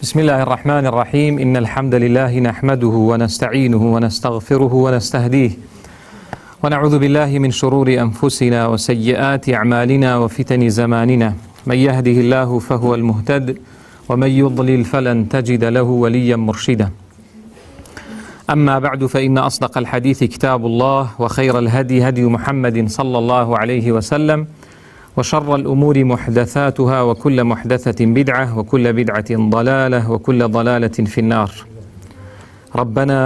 بسم الله الرحمن الرحيم. إن الحمد لله نحمده ونستعينه ونستغفره ونستهديه ونعوذ بالله من شرور أنفسنا وسيئات أعمالنا وفتن زماننا. من يهده الله فهو المهتد ومن يضلل فلن تجد له وليا مرشدا. أما بعد، فإن أصدق الحديث كتاب الله، وخير الهدي هدي محمد صلى الله عليه وسلم، وشر الأمور محدثاتها، وكل محدثة بدعة، وكل بدعة ضلالة، وكل ضلالة في النار. ربنا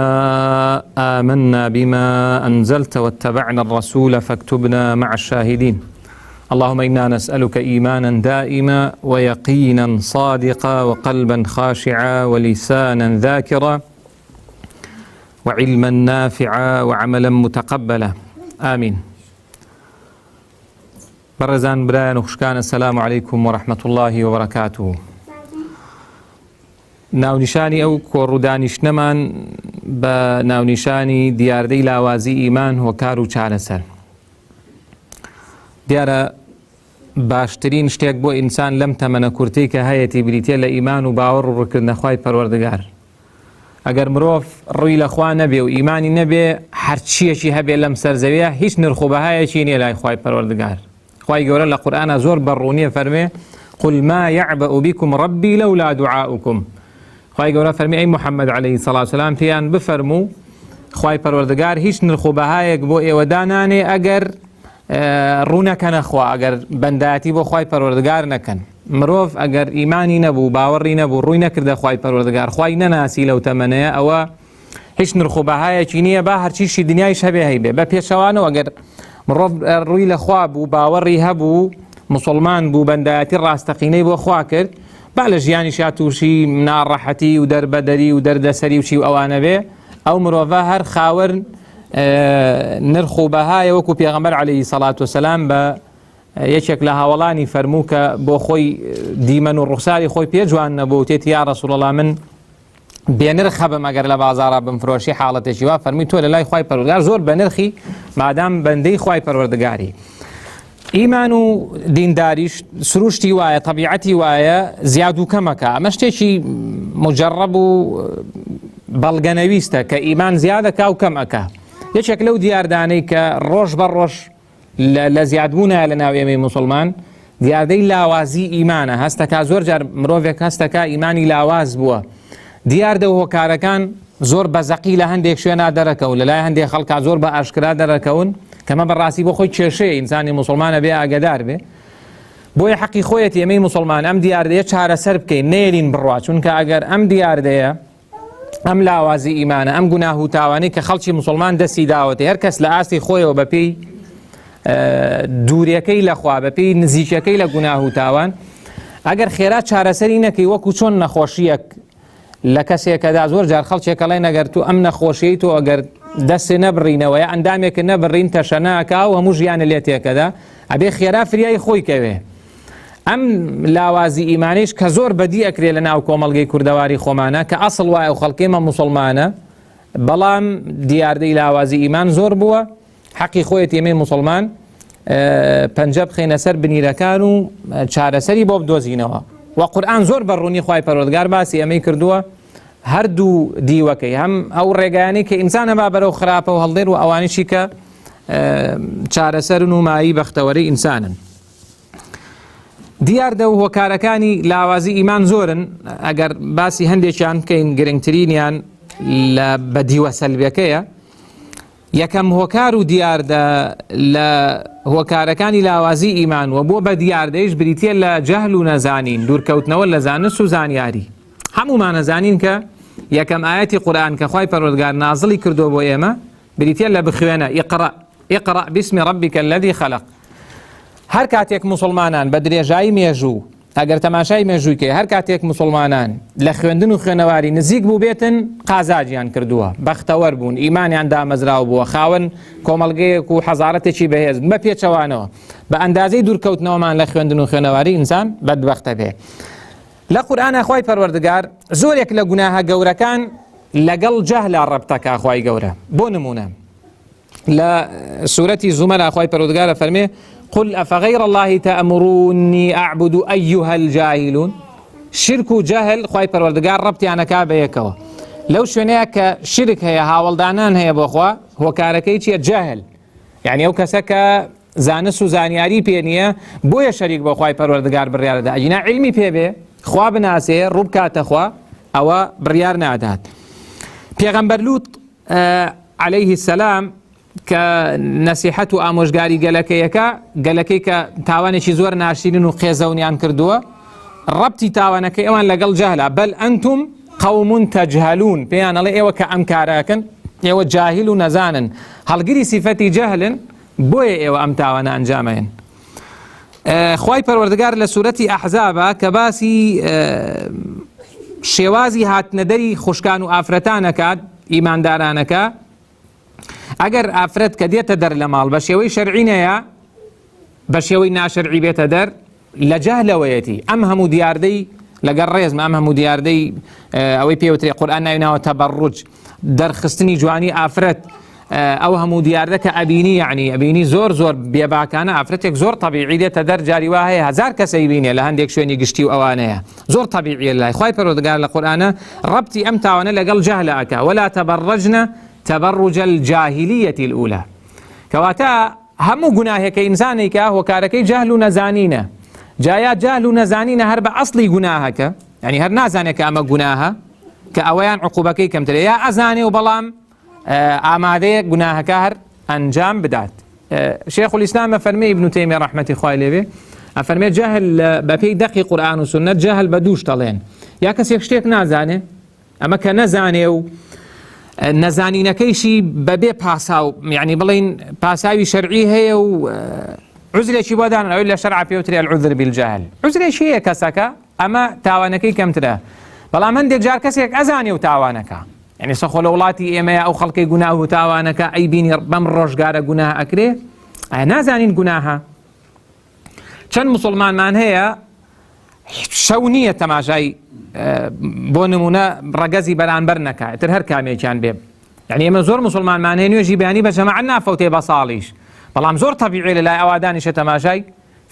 آمنا بما أنزلت واتبعنا الرسول فاكتبنا مع الشاهدين. اللهم إنا نسألك إيمانا دائما ويقينا صادقا وقلبا خاشعا ولسانا ذاكرا وعلما نافعا وعملا متقبلا آمين. برزان برایان و خوشکان، السلام علیکم و رحمت الله و برکاته. ناونیشانی ئەو کۆڕوودانیشتنەمان بە ناونیشانی دیاردەی لاوازی ئیمان و کار و چارەسەر. دیارە باشترین شتێک بۆ ئینسان لەم تەمەنە کورتەی کە هەیەی بریتێ لە ئیمان و باوەڕ و ڕوونکردنە خوای پەروەردگار. ئەگەر مرۆڤ ڕووی لە خوا نەبێ و ئیمانی نەبێ، هەرچیەکی هەبێ لەم سەرزەویە هیچ نرخ و بەهایەکی نییە لای خوای پەروەردگار. خوای گەورە لە قورئانە زۆر بەڕوونیە فەرمێ: قل ما يعبأ بكم ربي لولا دعاؤكم. خوای گەورە فەرمی: ئەی محەممەد عەلەیهی سەڵات وسەلام، پێیان بفەرموو خوای پەروەردگار هیچ نرخ و بەهایەک بۆ ئێوە دانانێ ئەگەر ڕوو نەکەنە خوا، ئەگەر بەندایەتی بۆ خوای پەروەردگار نەکەن. مرۆڤ ئەگەر ئیمانی نەبوو، باوەڕی نەبوو، ڕووی نەکردە خوای پەروەردگار، خوای نەناسی لەو تەمەنەیە، ئەوە هیچ نرخ و بەهایەکی نییە. با هەرچیشی دنیایش هەبێ هەیبێ. بە پێچەوانەوە ئەگەر مرۆڤ ڕووی لە خوا بوو، باوەڕی هەبوو، مسلمان بوو، بەندایەتی ڕاستەقینەی بۆ خوا کرد، با لە ژیانیشا تووشی ناڕەحەتی و دەربەدەری و دەردەسەری و چی و ئەوانە بێ، ئەو مرۆڤە هەر خاوەن نرخ و بەهایە، وەکو پێغەمبەر عەلەیهی سەڵات وسەلام بە یەکێک لە هاوڵانی فەرموو کە بۆ خۆی دیمەن و ڕوخساری خۆی پێ جوان نەبوو، تێتی: یا ڕەسوڵەڵڵا، من بێنرخ هەبم ئەگەر لە بازاڕا بمفرۆشی حاڵەتێکی وا. فەرمی: تۆ لە لای خوای پەروەردگار زۆر بە نرخی، مادام بەندەی خوای پەروەردگاری. ئیمان و دینداریش سروشتی وایە، تەبیعەتی وایە، زیاد و کەمەکە. ئەمە شتێکی مجەڕەب و بەڵگەنەویستە کە ئیمان زیادەکە و کەمەکە. یەکێک لەو دیاردانەی کە ڕۆژ بە ڕۆژ لە زیادبوونە لە ناو ئێمەی موسڵمان، دیاردەی لاوازی ئیمانە. هەستەکە زۆر جار مرۆڤێک هەستەکە ئیمانی لاواز بووە، دیاردە و هۆکارەکان زۆر بەزەقی لە هەندێک شوێنە دەرەکەون، لە لای هەندێک خەڵکا زۆر بە ئاشکرا دەرەکەون، کەمە بەڕاستی بۆ خۆی کێشەیە ئینسانی موسڵمانە بێ ئاگادار بێ. بۆیە حەقی خۆیەتی ئێمەی موسڵمان ئەم دیاردەیە چارەسەر بکەین، نێرین بڕوا، چونکە ئەگەر ئەم دیاردەیە، ئەم لاوازی ئیمانە، ئەم گوناه و تاوانەی کە خەڵکی موسڵمان دەستی داوەتێ، هەر کەس لە ئاستی خۆیەوە بەپێی دووریەکەی لەخوا، بەپێی نزیکەکەی لە گوناه و تاوان، ئەگەر خێرا چارەسەری نەکەی، وەکو چۆن نەخۆشیەک لە کەسێکەدا زۆر جار خەڵکێکەڵێ نەگەر تو ئەم نەخۆشیی تۆ ئەگەر دەستی نەبڕینەوە یا ئەندامێک نەبڕین تەشەناکە و هەموو ژیانە لێ تێکەدا، ئەبێ خێرا فریای خۆی کەوێ. ئەم لاوازی ئیمانیش کە زۆر بەدی ئەکرێ لە ناو کۆمەڵگەی کوردەواری خۆمانە، کە ئەسڵ وایە و خەڵکێمە موسڵمانە، بەڵام دیاردەی لاوازی ئیمان زۆر بووە. حەقی خۆیەتی ئێمەی موسڵمان پەنجە بخەینە سەر بنیرەکان و چارەسەری بۆ بدۆزینەوە. و قورئان زۆر بەڕوونی خوای پەروەردگار باسی ئەمەی کردووە، هەردوو دیوەکەی، هەم ئەو ڕێگایانەی کە ئینسان هەبا بەرەو خراپە و هەڵدێر، و ئەوانیشی کە چارەسەرن و مایی بەختەوەرەی ئینسانن. دیاردە و هۆکارەکانی لاوازی ئیمان زۆرن. ئەگەر باسی هەندێکیان بکەین، گرنگترینیان لە بەدیوە سەلبیەکەیە. یەکەم هۆکار و دیاردە لە هۆکارەکانی لاوازی ئیمان و بۆ بە دیاردەیش بریتە لە جەهل و نەزانین، دوورکەوتنەوە لە زانست و زانیاری. هەمومان نەزانین کە یەکەم ئاەتی قورئان کە خوای پەروەردگار نازڵی کردو بۆ ئێمە بریتە لە بخوێنە: ئیقرأ باسم ربک الذی خلق. هەر کاتێک موسڵمانان بە درێژایی مێژوو، ئەگەر تەماشای مێژوویکە، هەر کاتێک موسڵمانان لە خوێندن و خوێنەواری نزیک بوو بێتن، قازاجیان کردووە، بەختەوەر بوون، ئیمانیان دامەزراو بووە، خاوەن کۆمەڵگەیەک و حەزارەتێکی بەهێز بە پێچەوانەوە. بە ئەندازەی دوورکەوتنەوەمان لە خوێندن و خوێنەواری ئینسان بەدبەختە بێ. لە قورئانە خوای پەروەردگار زۆرێک لە گوناهە گەورەکان لەگەڵ جەهلا ڕەبتەکە خوای گەورە. بۆ نمونە لە سورەتی زومەر خوای پەروەردگار فەرمێ: قل أفغير الله تأمروني أعبد أيها الجاهلون. شرك و جهل خوای پەروەردگار ڕەبتیانەکا بەیەکەوە لەو شوێنەیە کە شرک هەیە هاوڵدانان هەیە بۆخوا هۆکارەکەی چیە جەهل یعنی ئەو کەسە کە زانست و زانیاری پێ نییە بۆیە شەریک بۆ خوای پەروەردگار بڕیارەدا ئەگینا علمی پێ بێ خوا بناسێ ڕوو بکاتە خوا ئەوە بڕیار نادات. پێغەمبەر لوط عەلەیه السەلام کە نەسیحەت و ئامۆژگاری گەلەکەی کە تاوانێکی زۆر ناشرین و قێزەونیان کردووە ڕەبتی تاوانەکەی ئەوان لەگەڵ جەهلە بەل ئەنتم قەوم تەجهەلون پێیان ئەڵێ ئێوە کە ئەم کارەکەن ئێوە جاهیل و نەزانن هەڵگری سیفەتی جەهلن بۆیە ئێوە ئەم تاوانە ئەنجامەیەن. خوای پەروەردگار لە سوورەتی ئەحزابە کە باسی شێوازی هاتنەدەری خوشکان و ئافرەتانەکات ئیماندارانەکە ئەگەر ئافرەت کە دێتە دەر لە ماڵ بە شێوەی شەرعینەیە بە شێوەی ناشەرعی بێتە دەر لە جەهلەوەیەتی ئەم هەموو دیاردەی لەگەڵ ڕێزمە ئەم هەموو دیاردەی ئەوەی پێوترێ قورئان ناویناوە تەبەڕوج دەرخستنی جوانی ئافرەت ئەو هەموو دیاردە کە ئەبینی یعنی ئەبینی زۆر بیێباکانە ئافرەتێک زۆر طبیعی دێتە دەر جاری وا هەیە هەزار کەسەی بینێ لە هەندێک شوێنی گشتی و ئەوانەیە زۆر طبیعیە لای خوای پەروەردگار لە قورئانە ڕەبتی ئەم تاوانە لەگەڵ جەهلە ئەکا ولا تەبەڕەجنە تەبەڕوج الجاهلیەة الأولى کەواتە هەموو گوناهێکە ئینسانێکە هۆکارەکەی جەهل و نەزانینە جایا جەهل و نەزانینە هەر بە ئەسڵی گوناهەکە یعنی هەر نازانێت کە ئەمە گوناهە کە ئەوەیان عقوبەکەی کەمترە یا ئەزانێ و بەڵام ئامادەیە گوناهەکە هەر ئەنجام بدات. شێخ الئیسلام فەرمێ ئیبن تەیمیە ڕەحمەتی خوای لێبێ ئەفەرمێ جەهل بەپێی دەقی قورئان و سوننەت جەهل بە دووش دەڵێن یا کەسێک شتێک نازانێ ئەمە کە نەزانێ و نەزانینەکەیشی بەبێ پاساو یعنی بڵین پاساوی شەرعی هەیە و عوزرێکی بۆ دانن ئەوەی لە شەرع پێوترێ العوذر بالجهل عوزرێکی هەیە کەسەکە ئەمە تاوانەکەی کەمترە بەڵام هەندێک جار کەسێک ئەزانێ و تاوانەکە یعنی سەخۆ لە وڵاتی ئێمەیە ئەو خەڵکەی گوناه و تاوانەکە ئەی بینی بەم ڕۆژگارە گوناه ئەکرێ ئایا نازانین گوناهە چەند موسڵمانمان هەیە شەو نییە تەماشای بۆ نمونە ڕەگەزی بەرامبەر نەکات تر هەر کامێکیان بێ یعنی ئێمە زۆر موسڵمانمان هەیە نوێژی بەیانی بە جەماعەت نافەوتێ بە ساڵیش بەڵام زۆر طبیعی لەلای ئەوا دانیشە تەماشای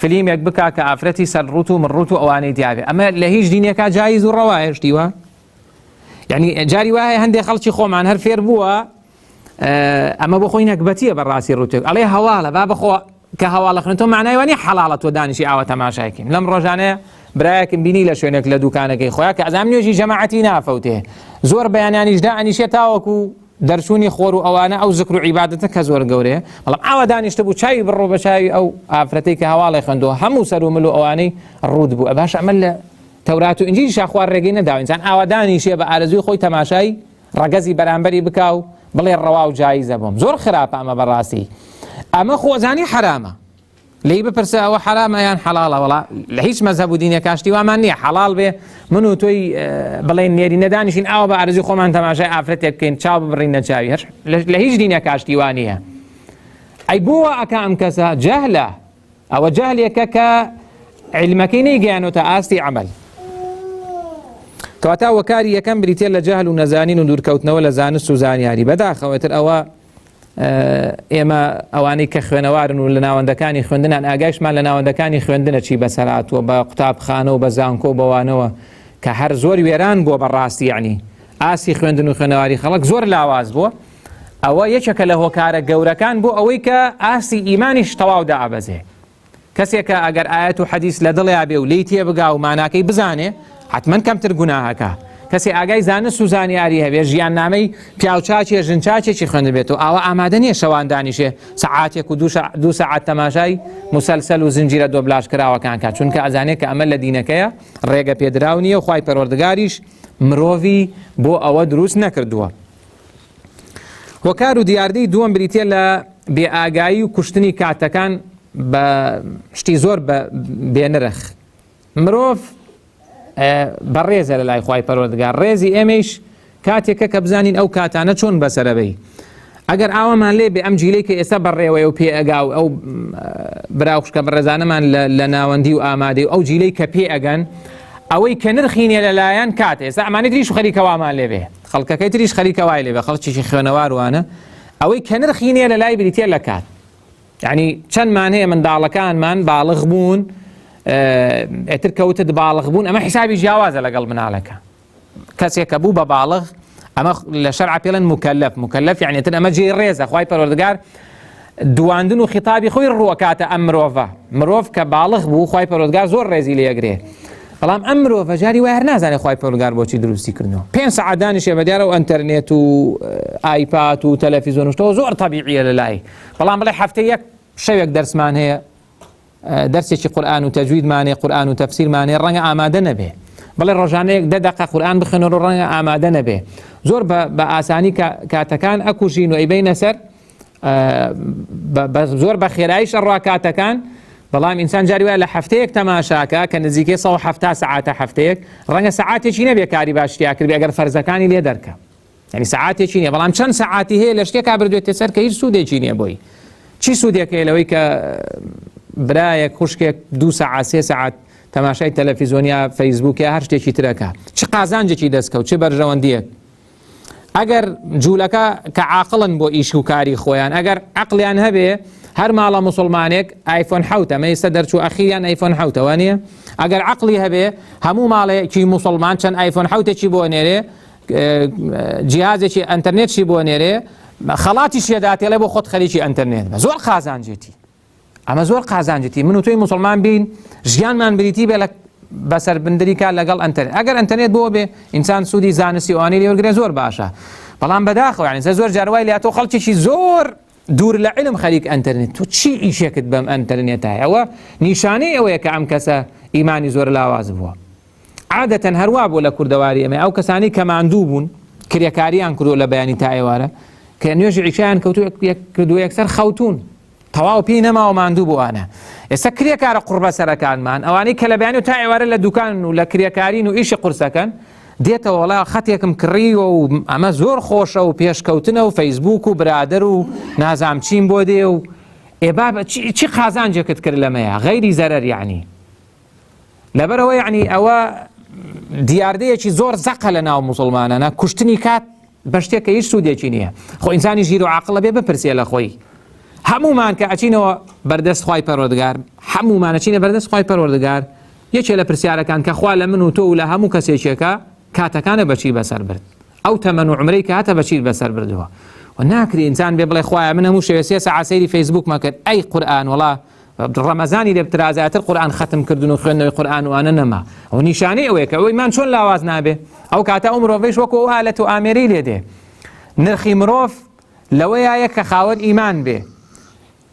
فیلمێک بکا کە ئافرەتی سەرڕوت و مڕوت و ئەوانەی دیابێ ئەمە لە هیچ دینێکا جایز و ڕەوایە شتیوە یعنی جاری وایە هەندێک خەڵکی خۆمان هەر فێر بووە ئەمە بۆ خۆی نەکبەتیە بەڕاستی ڕوتێک ئەڵێ هەواڵە با بخۆ کە هەواڵە خوێنێتەوە معنای وانی حەڵاڵە تۆ دانیشی ئاوە تەماشایکەین لەم ڕۆژانەیە برایەکم بینی لە شوێنێک لە دوکانەکەی خۆیان کە ئەزام نوێژی جەماعەتی نافەوتێ زۆر بەیانیانیشدا ئەنیشێ تاوەکو دەرچوونی خۆر و ئەوانە ئەو زکر و عیبادەتە کە زۆر گەورەیە بەڵام ئاوا دانیشتە بوو چاوی بڕۆ بە چاوی ئەو ئافرەتەی کە هەواڵی خوێندەوە هەموو سەر و مل و ئەوانەی ڕوود بوو باش ئەمە لە تەورات و ئینجیل شاخوار ڕێگەی نەداوە ئینسان ئاوا دانیشێ بە ئارەزوی خۆی تەماشای ڕەگەزی بەرامبەری بکاو بڵێ ڕەوا و جایزە بۆم زۆر خراپە ئەمە بەڕاستی ئەمە خۆزانی حرامە لی بپرسە ئەوە حرامە یان حەڵاڵە وڵا لە هیچ مەذهب و دینێک کاشتی وامان نییە حەڵاڵ بێ من و تۆی بڵێن نێری نەدانیشین ئاوا بە ئارەزوی خۆمان تەماشای ئافرەتێک بکەین چاو ببڕین نەچاوی هەر لە هیچ دینێک کاشتی وان نییە ئەی بۆ ئەکا ئەم کەسە جەهلە ئەوە جەهلێکە کە علمەکەی نەیگەیانۆتە ئاستی عەمەل کەواتە وەکاری یەکەم بریتێ لە جەهل و نەزانین و دوورکەوتنەوە لە زانست و زانیاری بەداخەوەتر ئەوە ئێمە ئەوانەی کە خوێنەوارن و لە ناوەندەکانی خوێندنان ئاگایشمان لە ناوەندەکانی خوێندنە چی بەسەراتوە بە قوتابخانە و بە زانکۆ بەوانەوە کە هەر زۆر وێران بووە بەڕاستی یعنی ئاسی خوێندن و خوێنەواری خەڵک زۆر لاواز بووە ئەوە یەکێکە لە هۆکارە گەورەکان بۆ ئەوەی کە ئاسی ئیمانیش تەواو دائەبەزێ کەسێکە ئەگەر ئاەت و حەدیث لە دڵیا بێ و لی تێ بگا و ماناکەی بزانێ حتمما کەمتر گوناهەکە کەسی ئاگای زانست و زانیاری هەبێ ژیان نامەی پیاوچاچێ ژنچاچێکی خوێندە بێت و ئاوا ئامادە نییە شەوان دانیشێ سەعاتێک و دوو سەعات تەماشای مسەلسەل و زنجیرە دۆبلاژ کراوەکان کات چونکە ئەزانێت کە ئەمە لە دینەکەیە ڕێگە پێدراو نییە و خوای پەروەردگاریش مرۆڤی بۆ ئەوە دروست نەکردووە. هۆکار و دیاردەی دووەم بریتێ لە بێئاگایی و کوشتنی کاتەکان بە شتی زۆر بێنرخ مرۆڤ بەڕێزە لە لای خوای پەروەردگار ڕێزی ئێمەش کاتێکە کە بزانین ئەو کاتانە چۆن بەسەرەبەی ئەگەر ئاوامان لێ بێ ئەم جیلەی کە ئێستا بەڕێوەیە و پێ ئەگا و ئەو براوشکە بەڕێزانەمان لە ناوەندی و ئامادەی و ئەو جیلەی کە پێ ئەگەن ئەوەی کە نرخینێ لەلایەن کات ئێستا ئەمانە تریش خەریکەوامان لێ بێ خەڵکەکەی تریش خەریکەوای لێ بێ خەڵکیشی خوێنەوار وانە ئەوەی کە نرخینێ لە لای بریتێ لە کات یعنی چەندمان هەیە منداڵەکانمان باڵغ بوون ئێتر کەوتت باڵغ بوون ئەمە حیسابی جیاوازە لەگەڵ مناڵەکە کەسێک کە بوو بە باڵغ ئەمە لە شەرع پێڵێن مکەلەف یعنی ئێتر ئەمە جێی ڕێزە خوای پەروەردگار دواندن و خیتابی خۆی ڕوەکاتە ئەم مرۆڤ کە باڵغ بوو خوای پەروەردگار زۆر ڕێزی لێگرێ بەڵام ئەم مرۆڤە جاری وای هەر نازانێت خوای پەروەردگار بۆچی دروستی کردنەوە 5 سەعات دانیشێ بەدیارە و ئەنتەرنێت و ئایپاد و تەلەڤیزۆن و شتەوە زۆر تەبیعیە لەلای بەڵام بڵێ هەفتەی یەک شەوێک دەرسمان هەیە دەرسێکی قورئان و تەجویدمانێ قورئان و تەفسیرمانێ ڕەنگە ئامادە نەبێ بڵێ ڕۆژانەیەک 10 دقیقە قورئان بخوێنەوە ڕەنگە ئامادە نەبێ زۆر بە ئاسانی کاتەکان ئەکوژین و ئەیبەینە سەر زۆر بە خێراییش ئەڕوا کاتەکان بەڵام ئینسان جاری وایە لە هەفتەیەک تەماشاکە کە نزیکەی 170 سەعاتە هەفتەیەک ڕەنگە سەعاتێکی نەبێ کاری باشتیا کردبێ ئەگەر فەرزەکانی لێ دەرکە یعنی سەعاتێکی نییە بەڵام چەند سەعاتی هەیە لە شتێکا بردوێتە سەر کە هیچ سوودێکی نییە بۆی چی سوودێک هەیە لەوەی کە برایەک خوشکێک 2 سەعات 3 سەعات تەماشای تەلەڤیزۆنیا فەیسبووکیا هەر شتێکی ترەکە چ قازانجێکی دەستکەوت چه بەرژەوەندیەک ئەگەر جوولەکە کە عاقڵن بۆ ئیش و کاری خۆیان ئەگەر عەقلیان هەبێ هەر ماڵە مسلمانێک ئایفۆن 7 ئەمە ئێستا دەرچوو ئەخیریان ئایفۆن 7 وانە ئەگەر عەقلی هەبێ هەموو ماڵێکی مسلمان چەند ئایفۆن 7 بۆ نێرێ جیهازێکی ئەنتەرنێتشی بۆ نێرێ خەڵاتی شێداتێڵێ بۆ خۆت خەریکی ئەنتەرنێت زۆر قازانجێتی ئەمە زۆر قازانجێتی من و تۆی مسلمان بین ژیانمان بریتی بێ بەسەر بندریکە لەگەڵ ئەنتەرنێت ئەگەر ئەنتەرنێت بۆ بێ ئینسان سوودی زانستی ئەوانەی لێوەرگرێ زۆر باشە بەڵام بەداخەوە یعنی زۆر جاروای لە تۆ خەڵکێکی زۆر دوور لە علم خەریک ئەنتەرنێت تۆ چی ئیشێکت بەم ئەنتەرنێتە ئەوە نیشانەی ئەوەیە کە ئەم کەسە ئیمانی زۆر لاواز بووە عادەتەن هەروە بۆ لە کوردەواری ئەمە ئەو کەسانی کە ماندوو بوون کرێکاریان کردو لە بەیانی تا ئێوارە کە نوێژی عیشایان کردو یەکسەر خەوتون تەواو پێی نەماوە ماندوو بووانە ئێستا کرێکارە قوربە سەرەکانمان ئەوانەی کە لە بەیانی و تا ئێوارە لە دوکان و لە کرێکارین و ئیشی قورسەکەن دێتەوە وڵا خەتێکم کڕیوە و ئەمە زۆر خۆشە و پێشکەوتنە و فەیسبوک و برادر و نازام چیم بۆ دێ و ئێبا چی قازانجێکت کرد لەمەیە غەیری زەرەر یعنی لەبەرەوە یعنی ئەوە دیاردەیەکی زۆر زەقە لە ناو موسڵمانانە کوشتنی کات بە شتێک کە هیچ سوودێکی نییە خۆ ئینسانی ژیر و عاقڵە بێ بپرسێ لە خۆی هەمومان کە ئەچینەوە بەردەست خوای پەروەردگار هەمومان ئەچینە بەردەست خوای پەروەردگار یەکێ لە پرسیارەکان کە خوا لە من و تۆ و لە هەموو کەسێکێکە کاتەکانە بەچی بەسەر برد ئەو تەمەن و عمرەی کە هاتە بەچی بەسەر بردووە و ناکری ئینسان بێ بڵێ خوایە من هەموو شەوێ 3 سەعات سەیری فەیسبوک مەکرد ئەی قورئان وڵا ڕەمەزانی لێ بترازایەتر قورئان ختم کردن و خوێندنەوەی قورئان وانە نەما ئەو نیشانەی ئەوەیە کە ئەوەی مان چۆن لاواز نابێ ئەو کاتە ئەو مرۆڤەیش وەکو ئەو ئالەت و ئامێرەی لێ دێ نرخی مرۆڤ لەوەیە کە خاوەن ئیمان بێ